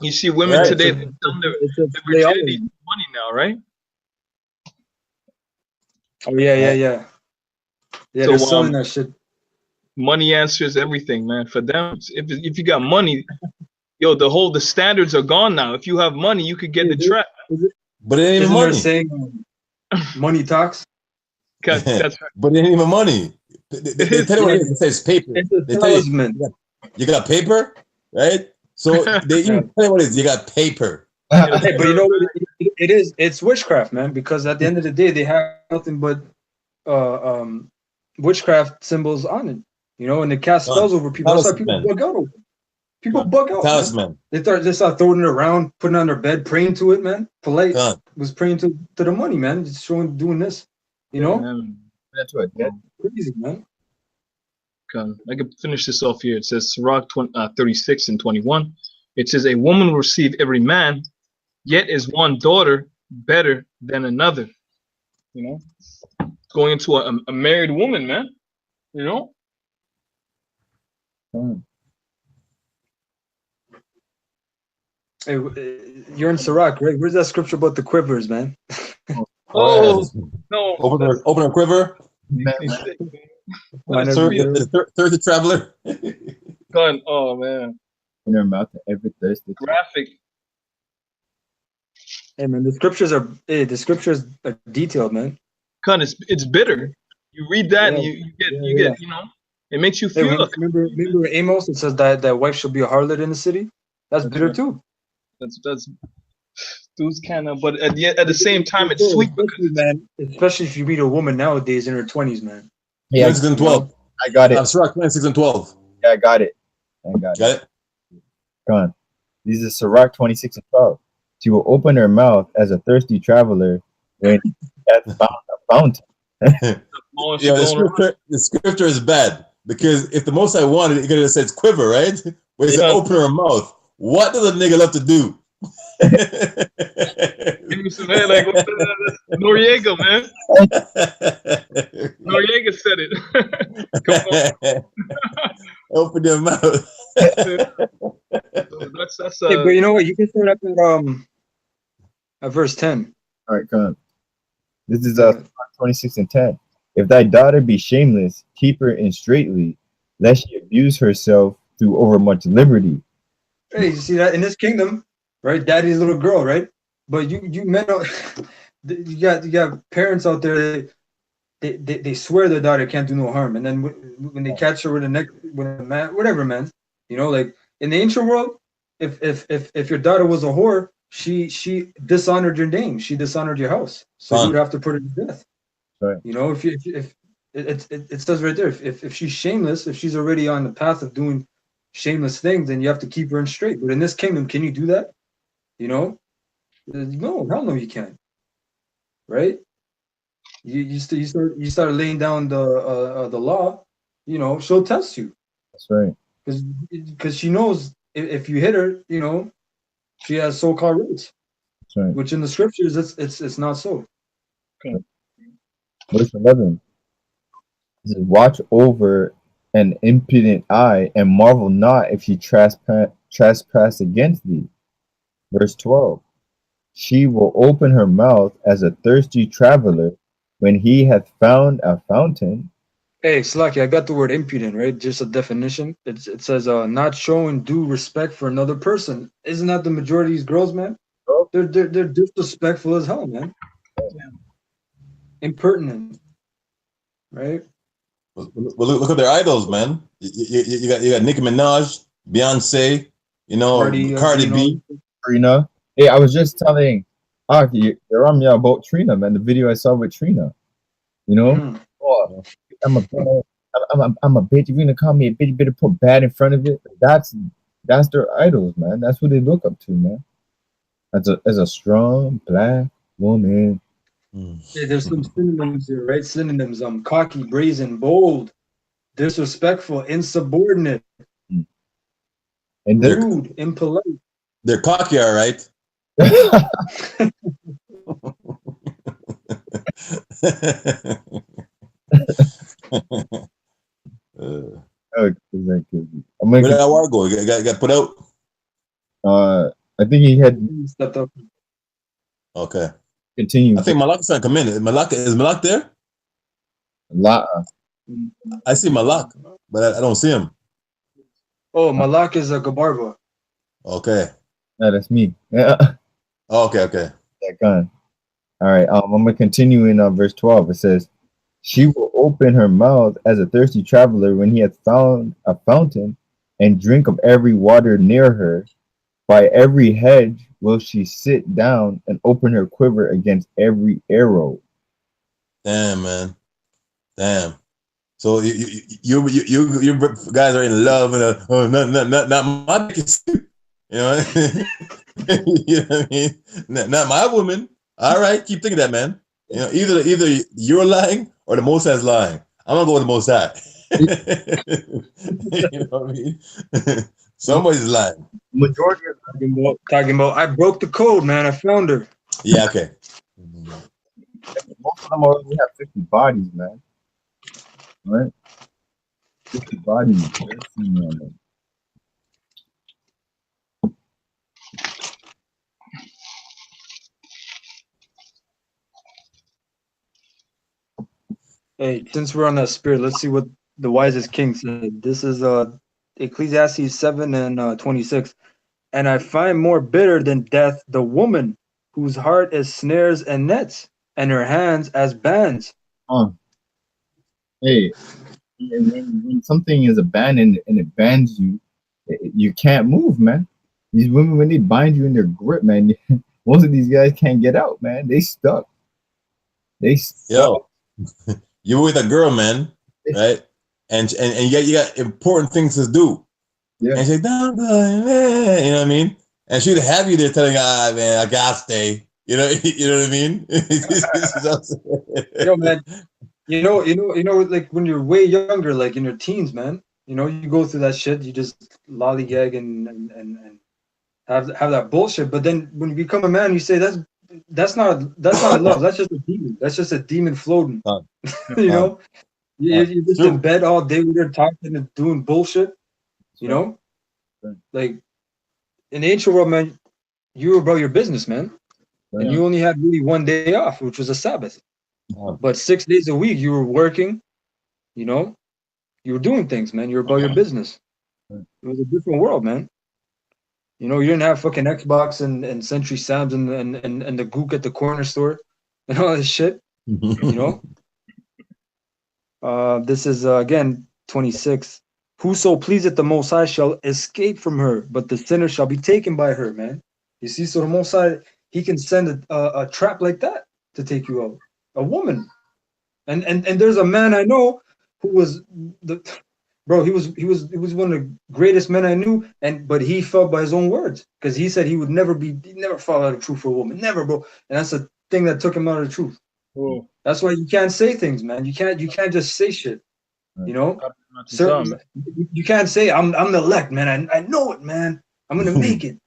E: You see women today, they sell their virginity to money now, right?
B: Oh, yeah. Yeah, so, they're selling that shit.
E: Money answers everything, man. For them, if you got money, the standards are gone now. If you have money, you could get the trap.
D: But it ain't even money.
B: Saying money talks.
E: That's right.
D: But it ain't even money. They tell you what it is. It says paper. They tell you got paper, right? So they even tell you what it is. You got paper.
B: Hey, but you know what it is? It's witchcraft, man. Because at the end of the day, they have nothing but witchcraft symbols on it. You know, and they cast spells over people. That's why people bug out. People bug out.
D: Talisman.
B: They start throwing it around, putting it on their bed, praying to it, man. Polite was praying to the money, man. Just doing this. You know?
A: That's what. Yeah.
B: Crazy, man.
E: I can finish this off here. It says Sirach 36 and 21. It says, a woman will receive every man, yet is one daughter better than another. You know? Going into a married woman, man. You know?
B: Hey, you're in Sirach, right? Where's that scripture about the quivers, man?
E: No.
D: Open a quiver. Third the traveler.
E: Oh man.
A: In their mouth, every thirsty.
E: Graphic.
B: Hey man, the scriptures are detailed, man.
E: It's bitter. You read that and you get, you know, it makes you feel.
B: Hey, remember Amos? It says that wife shall be a harlot in the city. That's bitter too.
E: That's dudes kind of, but at the same time, it's sweet because
B: man. Especially if you meet a woman nowadays in her 20s, man.
A: Yeah,
D: 26 and 12.
A: I got it.
D: Sirach 26 and 12.
A: Yeah, I got it.
D: Got it?
A: Gone. These are Sirach 26 and 12. She will open her mouth as a thirsty traveler when he hath found a fountain.
E: Oh, she
D: Yeah,
E: going
D: the scripture is bad because if the Most I wanted, it could have said quiver, right? Where it said
E: Yeah.
D: open her mouth. What does a nigga love to do?
E: give me some head, like what's that? Noriega, man. Noriega said it. Come on.
D: Open your mouth.
E: So that's
B: Hey, but you know what? You can start up at verse 10.
A: All right, come on. This is Sirach 26 and 10. If thy daughter be shameless, keep her in straitly, lest she abuse herself through overmuch liberty.
B: Hey, you see that in this kingdom, right? Daddy's little girl, right? But you men, you got parents out there. They swear their daughter can't do no harm, and then when they catch her with a man, whatever, man, you know, like in the ancient world, if your daughter was a whore, she dishonored your name, she dishonored your house, so you would have to put her to death.
A: Right.
B: You know, if it says right there, if she's shameless, if she's already on the path of doing shameless things, then you have to keep her in straight. But in this kingdom, can you do that? You know, no, hell no, you can't. Right? You start laying down the law. You know, she'll test you.
A: That's right.
B: Because she knows if you hit her, you know, she has so-called rights.
A: That's right.
B: Which in the scriptures, it's not so.
A: Verse 11. It says, watch over an impudent eye, and marvel not if she trespass against thee. Verse 12. She will open her mouth as a thirsty traveler when he hath found a fountain.
B: Hey, Slacky, I got the word impudent, right? Just a definition. It says not showing due respect for another person. Isn't that the majority of these girls, man? They're disrespectful as hell, man. Impertinent, right?
D: Well, look at their idols, man. You got Nicki Minaj, Beyonce, you know, Cardi B.
A: Trina. Hey, I was just telling you're on me about Trina, man. The video I saw with Trina. You know? Oh, I'm a bitch. If you're gonna call me a bitch, you better put bad in front of it. That's their idols, man. That's what they look up to, man. As a strong black woman.
B: Hey, there's some synonyms here, right? Synonyms. Cocky, brazen, bold, disrespectful, insubordinate,
A: and
B: rude, impolite.
D: They're cocky, all right.
A: Where
D: did that war go? Got put out?
A: I think he had
B: stepped up.
D: Okay.
A: Continue.
D: I think Malak is trying to come in. Is Malak there? I see Malak, but I don't see him.
B: Oh, Malak is a Gabarba.
D: Okay.
A: Yeah, that's me. Yeah.
D: Oh, okay.
A: Yeah, gone. All right. I'm gonna continue in verse 12. It says, "She will open her mouth as a thirsty traveler when he hath found a fountain, and drink of every water near her. By every hedge will she sit down and open her quiver against every arrow."
D: Damn, man. Damn. So you guys are in love and not my kids. You know, you know what I mean? Not my woman. All right, keep thinking that, man. You know, either you're lying or the Most High's lying. I'm gonna go with the Most High. You know what I mean? Somebody's lying.
B: Majority are talking about. I broke the code, man. I found her.
D: Yeah. Okay.
A: Most of them already have 50 bodies, man. Right? 50 bodies.
B: Hey, since we're on that spirit, let's see what the wisest king said. This is Ecclesiastes 7 and 26. And I find more bitter than death the woman whose heart is snares and nets, and her hands as bands.
A: Hey, when something is abandoned and it bands you, you can't move, man. These women, when they bind you in their grip, man, most of these guys can't get out, man. They stuck.
D: Yo, you were with a girl, man, right? and you got important things to do.
A: Yeah.
D: And she's like, "Don't go, man," you know what I mean? And she'd have you there telling, man, I gotta stay. You know what I mean?
B: Yo, man, like when you're way younger, like in your teens, man, you go through that shit, you just lollygag and have that bullshit. But then when you become a man, you say that's not love. That's just a demon. That's just a demon floating. You know, you're just in bed all day with her talking and doing bullshit. You know, like in the ancient world, man, you were about your business, man, and you only had really one day off, which was a Sabbath. But 6 days a week, you were working. You know, you were doing things, man. You were about your business. It was a different world, man. You know, you didn't have fucking Xbox and Century Sam's and the gook at the corner store and all this shit. You know, this is again 26. Whoso pleaseth the Most High shall escape from her, but the sinner shall be taken by her, man. You see, so the Most High, he can send a trap like that to take you out. A woman. And there's a man I know who was he was one of the greatest men I knew, but he fell by his own words, because he said he never fall out of truth for a woman. Never, bro. And that's the thing that took him out of the truth.
E: Whoa.
B: That's why you can't say things, man. You can't just say shit. You know, you can't say I'm the elect, man. I know it, man. I'm gonna make it.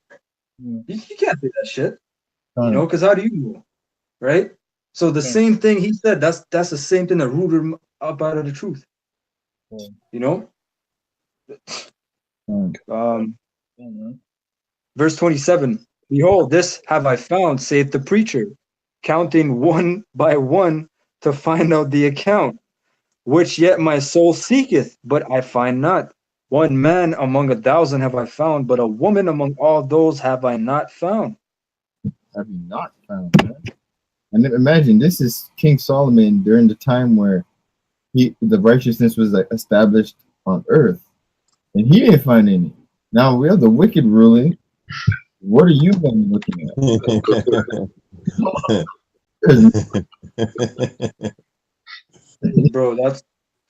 B: You can't say that shit. You know, because how do you know, right? So the same thing he said. That's the same thing that rooted him up out of the truth. You know. Verse 27. Behold, this have I found, saith the preacher, counting one by one to find out the account, which yet my soul seeketh, but I find not. One man among 1,000 have I found, but a woman among all those have I not found.
A: Have you not found, man? And imagine, this is King Solomon during the time where the righteousness was established on earth, and he didn't find any. Now we have the wicked ruling. What are you going to be looking at?
B: Bro, that's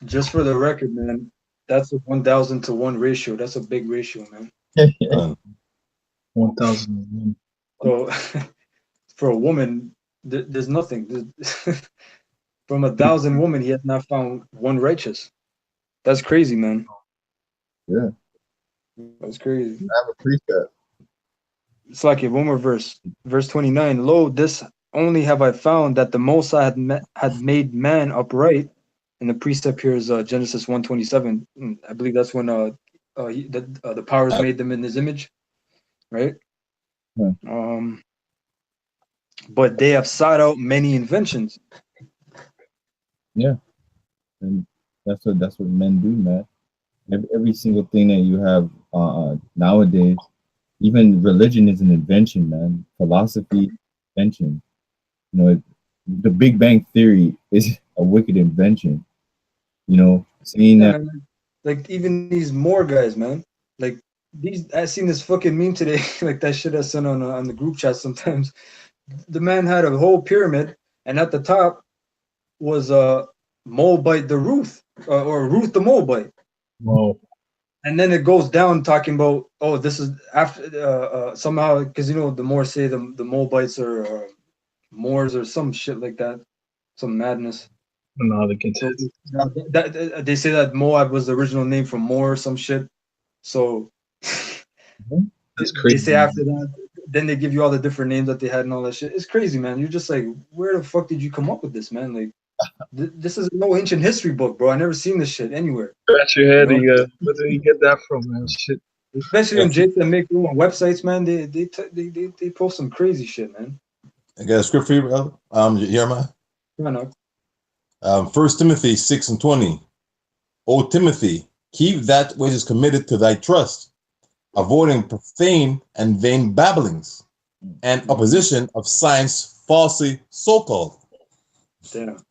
B: just for the record, man. That's a 1,000 to 1 ratio. That's a big ratio, man.
E: 1,000.
B: So for a woman, there's nothing. From 1,000 women, he has not found one righteous. That's crazy, man.
A: Yeah,
B: that's crazy.
A: I have a precept.
B: It's like one more verse. Verse 29. Lo, this only have I found, that the Most High had made man upright. And the precept here is Genesis 1:27. I believe that's when the powers made them in his image, right?
A: Yeah.
B: But they have sought out many inventions.
A: Yeah, and that's what men do, man. Every single thing that you have nowadays, even religion is an invention, man. Philosophy, invention. You know, the Big Bang Theory is a wicked invention. You know, seeing that,
B: like even these Moor guys, man. Like I seen this fucking meme today, like that shit I sent on the group chat sometimes. The man had a whole pyramid, and at the top was Moabite the Ruth, or Ruth the Moabite.
E: Whoa.
B: And then it goes down talking about, oh, this is after somehow, because the Moors say the Moabites are Moors or some shit like that, some madness.
E: I don't know how they can tell.
B: They say that Moab was the original name for Moor or some shit. So
E: that's crazy.
B: They say after that, then they give you all the different names that they had and all that shit. It's crazy, man. You're just like, where the fuck did you come up with this, man? Like, this is no ancient history book, bro. I never seen this shit anywhere.
E: Scratch your head. Where did you get that from, man? Shit.
B: Especially on Jason make their own websites, man. They post some crazy shit, man.
D: I got a script for you, brother. Jeremiah.
B: Why not?
D: 1 Timothy 6:20. O Timothy, keep that which is committed to thy trust, avoiding profane and vain babblings, and opposition of science falsely so called.
B: Damn.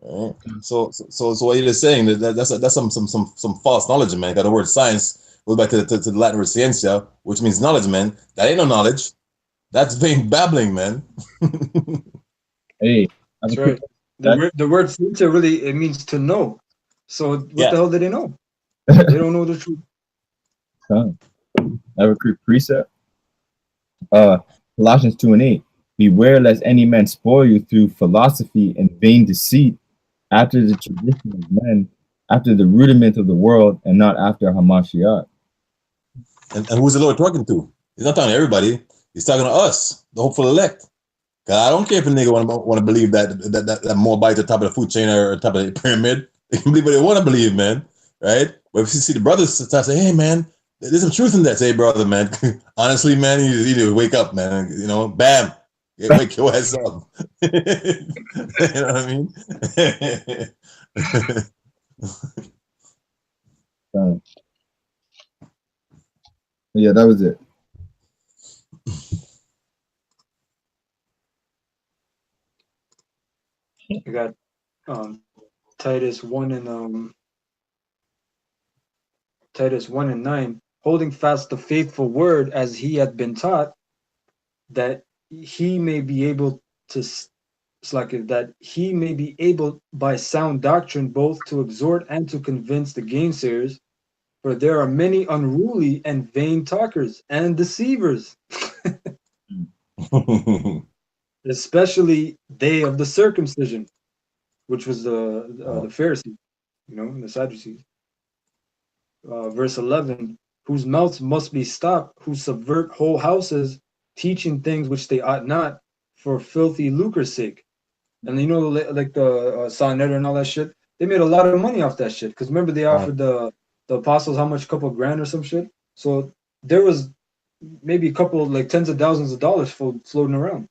D: Right. So what you're saying that's some false knowledge, man. Got the word science goes back to the Latin word scientia, which means knowledge, man. That ain't no knowledge. That's vain babbling, man.
A: Hey,
B: that's right. The word scientia really, it means to know. So what
D: Yeah.
B: the hell do they know? They don't know the truth.
A: Con. I have a quick precept. Colossians 2:8. Beware lest any man spoil you through philosophy and vain deceit, after the tradition of men, after the rudiment of the world, and not after Hamashiach.
D: And who's the Lord talking to? He's not talking to everybody. He's talking to us, the hopeful elect. Cause I don't care if a nigga want to believe that Moabite at the top of the food chain or top of the pyramid. They can believe what they want to believe, man. Right? But if you see the brothers start saying, "Hey, man, there's some truth in that," say, "Brother, man, honestly, man, you need to wake up, man. You know, bam, wake your ass up." You know what I mean?
A: Yeah, that was it.
B: I got Titus 1 and 9, holding fast the faithful word as he had been taught, that he may be able to that he may be able by sound doctrine both to exhort and to convince the gainsayers, for there are many unruly and vain talkers and deceivers, especially they of the circumcision, which was the Pharisees, and the Sadducees. Verse 11, whose mouths must be stopped, who subvert whole houses, teaching things which they ought not, for filthy lucre's sake. And like the Sinetta and all that shit, they made a lot of money off that shit. Because remember, they offered the apostles how much, couple grand or some shit. So there was maybe a couple, like tens of thousands of dollars floating around,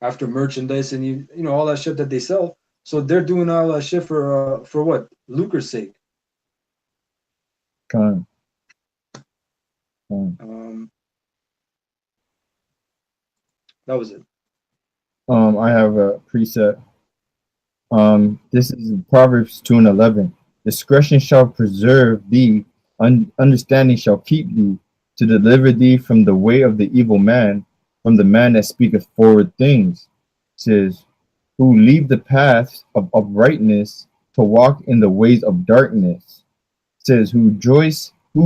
B: after merchandise and all that shit that they sell. So they're doing all that shit for what? Lucre's sake.
A: Con.
B: That was it.
A: I have a preset. This is Proverbs 2:11. Discretion shall preserve thee, understanding shall keep thee, to deliver thee from the way of the evil man, from the man that speaketh forward things. It says, who leave the paths of uprightness to walk in the ways of darkness. It says, who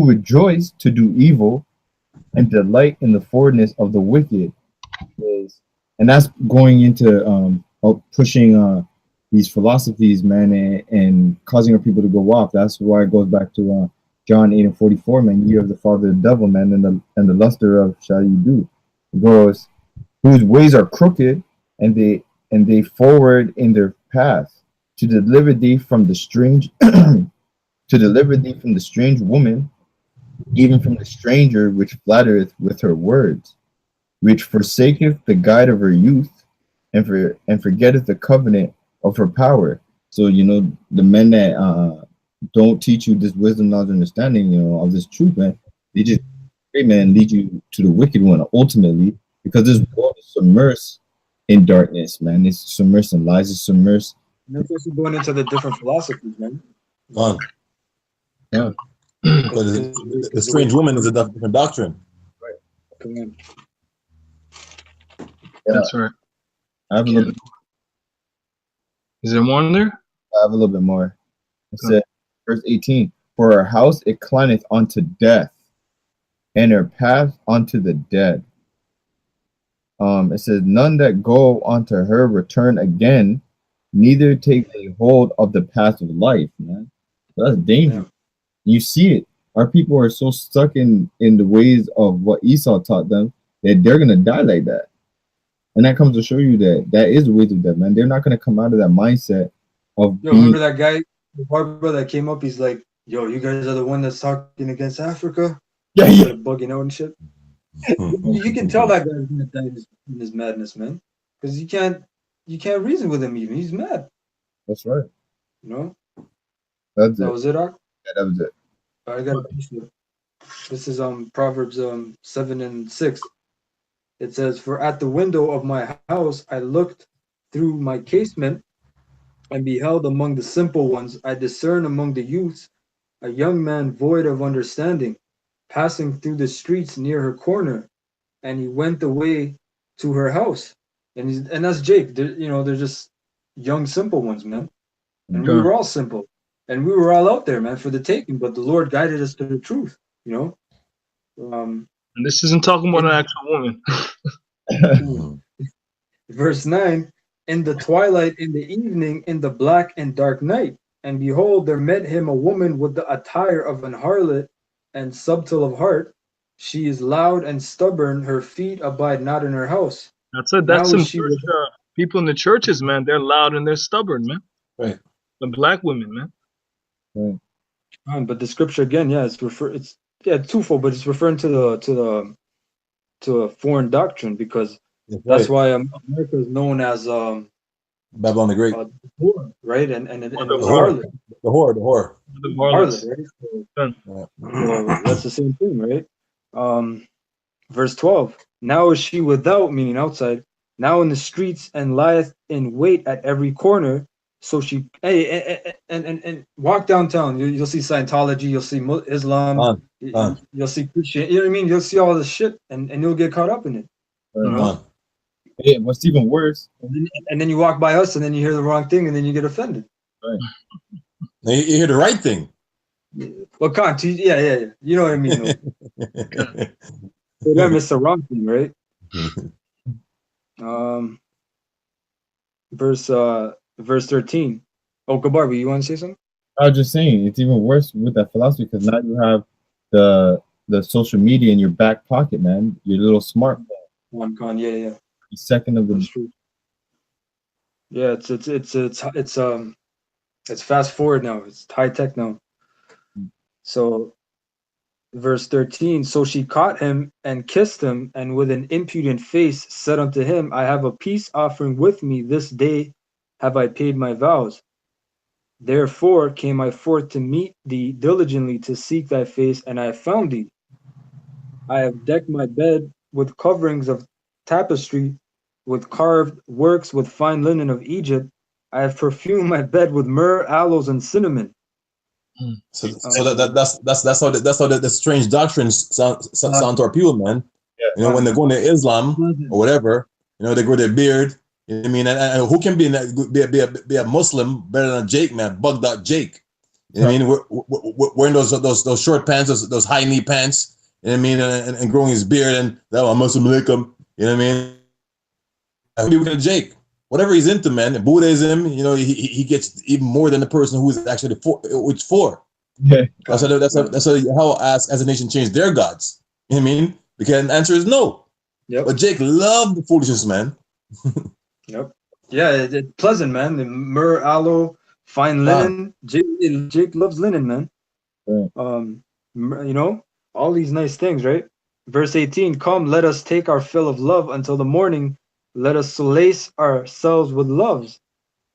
A: rejoice to do evil and delight in the forwardness of the wicked. And that's going into pushing these philosophies, man, and causing our people to go off. That's why it goes back to John 8:44, man. You are the father of the devil, man, and the luster of shall you do. It goes, whose ways are crooked, and they forward in their path, to deliver thee from the strange woman, even from the stranger which flattereth with her words, which forsaketh the guide of her youth, and forgetteth the covenant of her power. So the men that don't teach you this wisdom, knowledge, understanding, of this truth, man, they just lead you to the wicked one ultimately, because this world is submersed in darkness, man. It's submersed in lies. It's submersed.
B: And that's also going into the different philosophies, man.
A: Yeah.
D: Because the strange woman is a different doctrine.
B: Right. Come on.
A: Yeah.
E: That's right.
A: I have a little bit.
E: Is there one there?
A: I have a little bit more. It said, verse 18, for her house it climbeth unto death, and her path unto the dead. It says, none that go unto her return again, neither take they hold of the path of life, man. That's dangerous. Yeah. You see it. Our people are so stuck in the ways of what Esau taught them that they're gonna die like that. And that comes to show you that is the ways of death, man. They're not gonna come out of that mindset of
B: remember that guy, the barber that came up, he's like, yo, you guys are the one that's talking against Africa?
A: Yeah.
B: Bugging out and shit. You can tell that guy's gonna die in his madness, man. Because you can't reason with him even. He's mad.
A: That's right.
B: That was it, Ark?
A: Yeah, that was it.
B: I got a piece of it. This is Proverbs 7:6. It says, for at the window of my house I looked through my casement and beheld among the simple ones, I discern among the youths a young man void of understanding, passing through the streets near her corner, and he went away to her house. And that's Jake. They're just young simple ones, man. And we were all simple. and we were all out there, man, for the taking. But the Lord guided us to the truth, you know.
E: And this isn't talking about an actual woman.
B: Verse 9, in the twilight, in the evening, in the black and dark night, and behold, there met him a woman with the attire of an harlot and subtle of heart. She is loud and stubborn, her feet abide not in her house.
E: That's it. That's
B: Now
E: some
B: she
E: church,
B: was-
E: people in the churches, man. They're loud and they're stubborn, man.
D: Right.
E: The black women, man.
B: But the scripture again, it's twofold, but it's referring to a foreign doctrine, because that's why America is known as
D: Babylon the Great.
B: whore, right? And
E: the
B: harlot.
D: The whore.
E: The
B: Harlot,
E: harlots.
B: right?
D: Yeah.
B: So that's the same thing, right? Verse 12. Now is she without, meaning outside, now in the streets, and lieth in wait at every corner. So she, and walk downtown. You'll see Scientology, you'll see Islam, you'll see Christian. You know what I mean? You'll see all this shit, and you'll get caught up in it.
A: Yeah, what's even worse?
B: And then you walk by us, and then you hear the wrong thing, and then you get offended.
A: Right.
D: Now you hear the right thing.
B: Well, can't yeah. You know what I mean? For them, it's the wrong thing, right? Verse 13. Oh, Gabarbi, you want to say something?
A: I was just saying, it's even worse with that philosophy, because now you have the social media in your back pocket, man. Your little smartphone.
B: Yeah.
A: Second of
B: That's
A: the
B: true. Yeah, it's fast forward now. It's high tech now. So, verse 13. So she caught him and kissed him, and with an impudent face said unto him, I have a peace offering with me. This day have I paid my vows. Therefore came I forth to meet thee diligently, to seek thy face, and I have found thee. I have decked my bed with coverings of tapestry, with carved works, with fine linen of Egypt. I have perfumed my bed with myrrh, aloes, and cinnamon.
D: So that's how the strange doctrines sound to our people, man.
A: Yeah.
D: You know, when they're going to Islam or whatever, you know, they grow their beard. You know what I mean? And who can be a Muslim better than Jake, man? Bugged Jake. You know what I mean? Wearing those short pants, those high knee pants. You know what I mean? And growing his beard, and that I'm Muslim alaikum. You know what I mean? Who be Jake? Whatever he's into, man. Buddhism, you know, he gets even more than the person who is actually for.
A: Yeah.
D: That's how as a nation change their gods. You know what I mean? Because the answer is no.
B: Yep.
D: But Jake loved the foolishness, man.
B: Yep. Yeah, it's pleasant, man. The myrrh, aloe, fine linen. Jake loves linen, man.
A: Right.
B: You know, all these nice things, right? Verse 18. Come, let us take our fill of love until the morning. Let us solace ourselves with loves.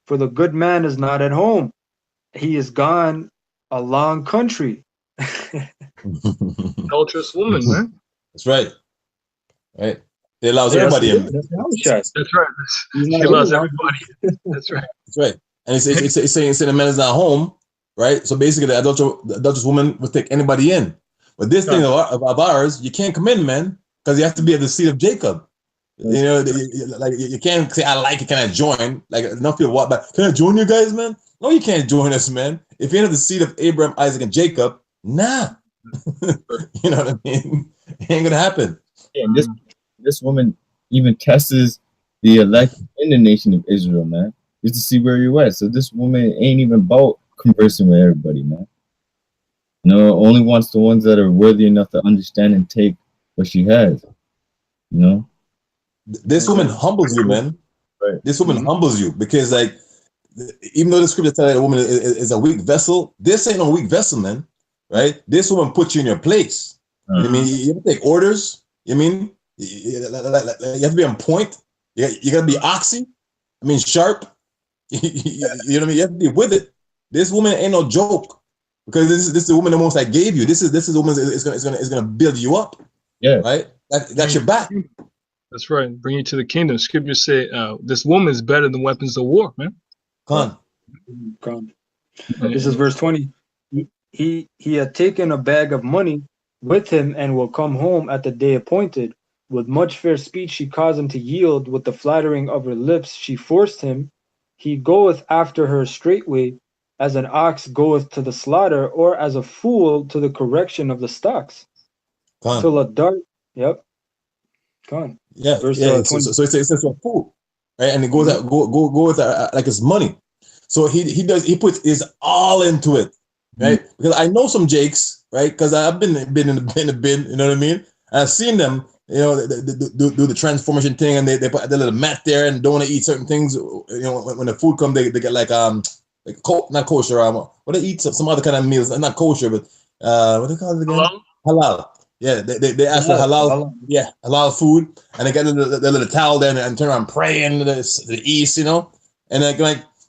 B: For the good man is not at home. He is gone a long country.
E: Adulterous woman, man.
D: That's right. Right. It allows everybody in.
B: That's
E: That's right. She loves everybody. That's right.
D: That's right. And it's saying the man is not home, right? So basically, the adulterous woman will take anybody in. But this thing of ours, you can't come in, man, because you have to be at the seat of Jacob. You know, like you can't say I like it. Can I join? Like enough people walk by. Can I join you guys, man? No, you can't join us, man. If you're in the seat of Abraham, Isaac, and Jacob, nah. You know what I mean? It ain't gonna happen.
A: Yeah, and this woman even tests the elect in the nation of Israel, man, just to see where you're at. So this woman ain't even about conversing with everybody, man. No, only wants the ones that are worthy enough to understand and take what she has. You know.
D: This woman humbles you, man.
A: Right.
D: This woman humbles you because, like, even though the scripture tells that a woman is a weak vessel, this ain't no weak vessel, man. Right? This woman puts you in your place. You know what I mean? You have to take orders. You know what I mean? You have to be on point. You got to be oxy. I mean, sharp. You know what I mean? You have to be with it. This woman ain't no joke because this is the woman the Most High gave you. This is the woman is gonna build you up.
A: Yeah.
D: Right? That's your back.
E: That's right. Bring you to the kingdom. Scriptures say this woman is better than weapons of war, man.
D: Come
B: on. This is verse 20. He had taken a bag of money with him and will come home at the day appointed. With much fair speech she caused him to yield. With the flattering of her lips she forced him. He goeth after her straightway. as an ox goeth to the slaughter, or as a fool to the correction of the stocks.
D: Con.
B: Till a dart, yep. Con.
D: Yeah,
B: Verse
D: yeah.
B: 20.
D: So it's a food, right? And it goes out, go with like his money. So he puts his all into it, right? Because I know some Jakes, right? Because I've been in the bin, you know what I mean? And I've seen them, you know, do the transformation thing, and they put the little mat there and don't want to eat certain things. You know, when the food comes, they get like not kosher, what they eat some other kind of meals, not kosher, but what do they call it again? Halal. Yeah, they ask for halal. Yeah, halal food, and they get the little towel there and turn around praying to the east, you know, and like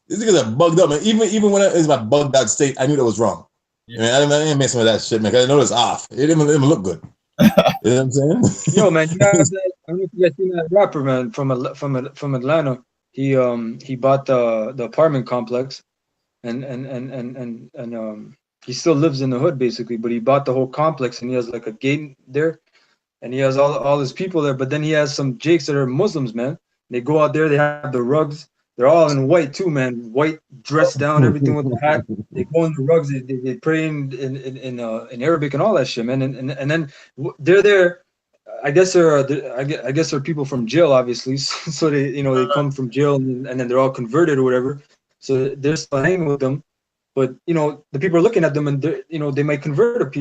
D: these niggas are bugged up, man. Even when it was my bugged out state, I knew that was wrong. Yeah. I didn't mess with that shit, man. Cause I know it was off. It didn't look good. You know what I'm saying?
B: Yo, man, you have that, I don't know if you guys seen that rapper, man, from Atlanta. He bought the apartment complex, and he still lives in the hood basically, but he bought the whole complex, and he has like a gate there, and he has all his people there. But then he has some Jakes that are Muslims, man. They go out there, they have the rugs. They're all in white too, man. White, dressed down, everything with the hat. They go in the rugs. They pray in Arabic and all that shit, man. And then they're there. I guess they're people from jail, obviously. So they come from jail, and then they're all converted or whatever. So they're still hanging with them, but the people are looking at them, and they might convert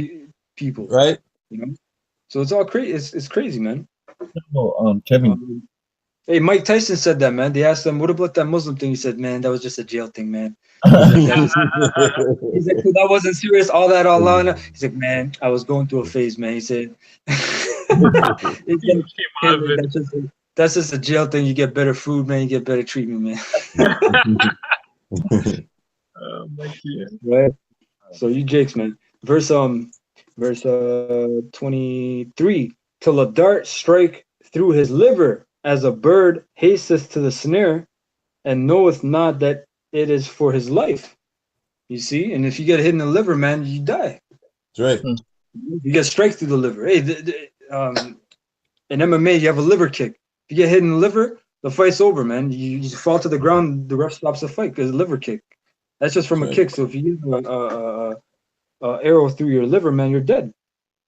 B: people,
D: right?
B: So it's all crazy. It's crazy, man.
A: Kevin.
B: Hey, Mike Tyson said that, man. They asked him, "What about that Muslim thing?" He said, "Man, that was just a jail thing, man." He's like, "That wasn't serious. All that, all on." He's like, "Man, I was going through a phase, man." He said, "That's just a jail thing. You get better food, man. You get better treatment, man." Right. So you Jakes, man. Verse 23. Till a dart strike through his liver, as a bird hasteth to the snare, and knoweth not that it is for his life. You see, and if you get hit in the liver, man, you die.
D: That's right.
B: You get strike through the liver. Hey, in MMA, you have a liver kick. If you get hit in the liver, the fight's over, man. You fall to the ground, the ref stops the fight because liver kick. That's just from a kick. So if you use an arrow through your liver, man, you're dead.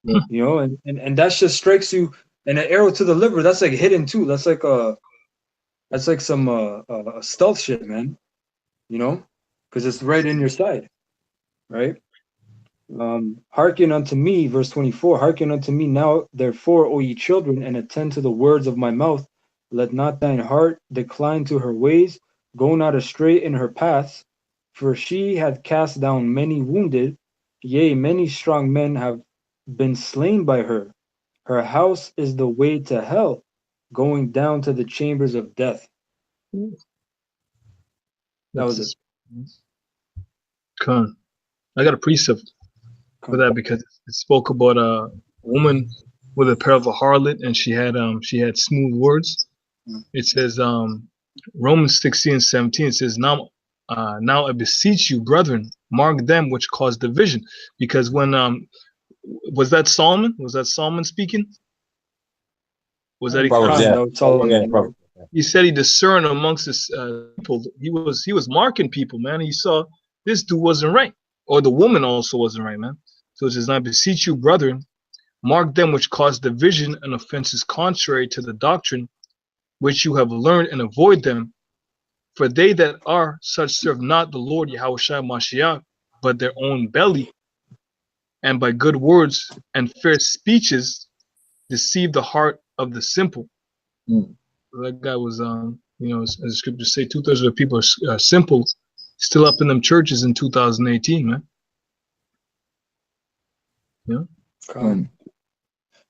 B: And that just strikes you. And an arrow to the liver, that's like hidden too. That's like some stealth shit, man. Because it's right in your side, right? Hearken unto me, verse 24. Hearken unto me now, therefore, O ye children, and attend to the words of my mouth. Let not thine heart decline to her ways. Go not astray in her paths. For she hath cast down many wounded. Yea, many strong men have been slain by her. Her house is the way to hell, going down to the chambers of death. That was it.
E: Con. I got a precept for that because it spoke about a woman with a pair of a harlot, and she had smooth words. It says Romans 16:17. It says now I beseech you, brethren, mark them which cause division, because when was that Solomon? Was that Solomon speaking? Was that
D: Solomon?
E: He said he discerned amongst his people. He was marking people, man. He saw this dude wasn't right, or the woman also wasn't right, man. So it says, "I beseech you, brethren, mark them which cause division and offenses contrary to the doctrine which you have learned, and avoid them. For they that are such serve not the Lord Yahushua Mashiach, but their own belly, and by good words and fair speeches deceive the heart of the simple." That guy was, as the scriptures say, 2/3 of the people are simple, still up in them churches in 2018, man. Yeah.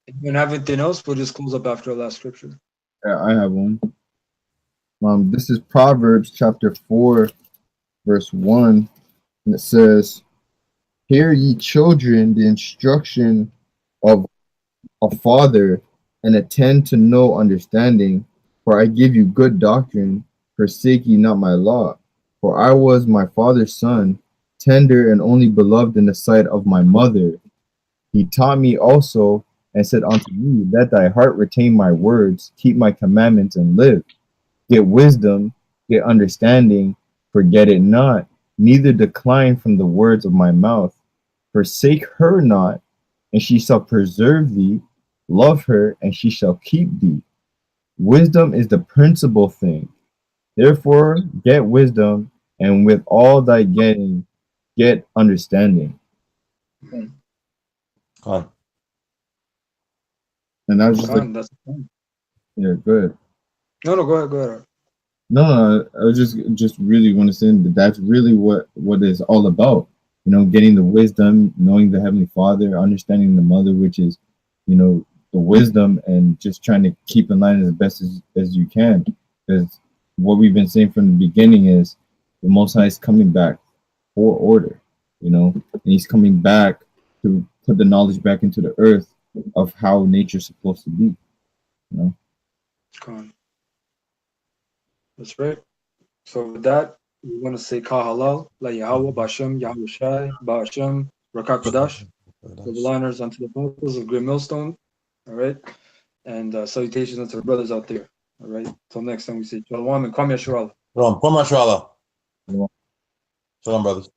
B: If you don't have anything else, we'll just close up after the last scripture.
A: Yeah, I have one. This is Proverbs chapter 4, verse 1, and it says, "Hear ye children the instruction of a father, and attend to no understanding. For I give you good doctrine, forsake ye not my law. For I was my father's son, tender and only beloved in the sight of my mother. He taught me also, and said unto me, let thy heart retain my words, keep my commandments, and live. Get wisdom, get understanding, forget it not, neither decline from the words of my mouth. Forsake her not, and she shall preserve thee. Love her, and she shall keep thee. Wisdom is the principal thing. Therefore, get wisdom, and with all thy getting, get understanding.
D: Con.
A: And I was just like,
B: That's
A: yeah, good.
B: no, go ahead.
A: No, I was just really want to say that that's really what it's all about. You know, getting the wisdom, knowing the Heavenly Father, understanding the Mother, which is, you know, the wisdom, and just trying to keep in line as best as you can. Because what we've been saying from the beginning is the Most High is coming back for order, you know, and He's coming back to put the knowledge back into the earth of how nature's supposed to be, you know.
B: Con. That's right. So with that, we want to say Kahalal, La Yahweh, Bashem, Yahweh Shai, Bashem, Rakakodash, double honors unto the apostles of Great Millstone. All right. And salutations unto the brothers out there. All right. Till next time we say Shalom and Kwame Yasharallah.
D: Shalom. Shalom, brothers.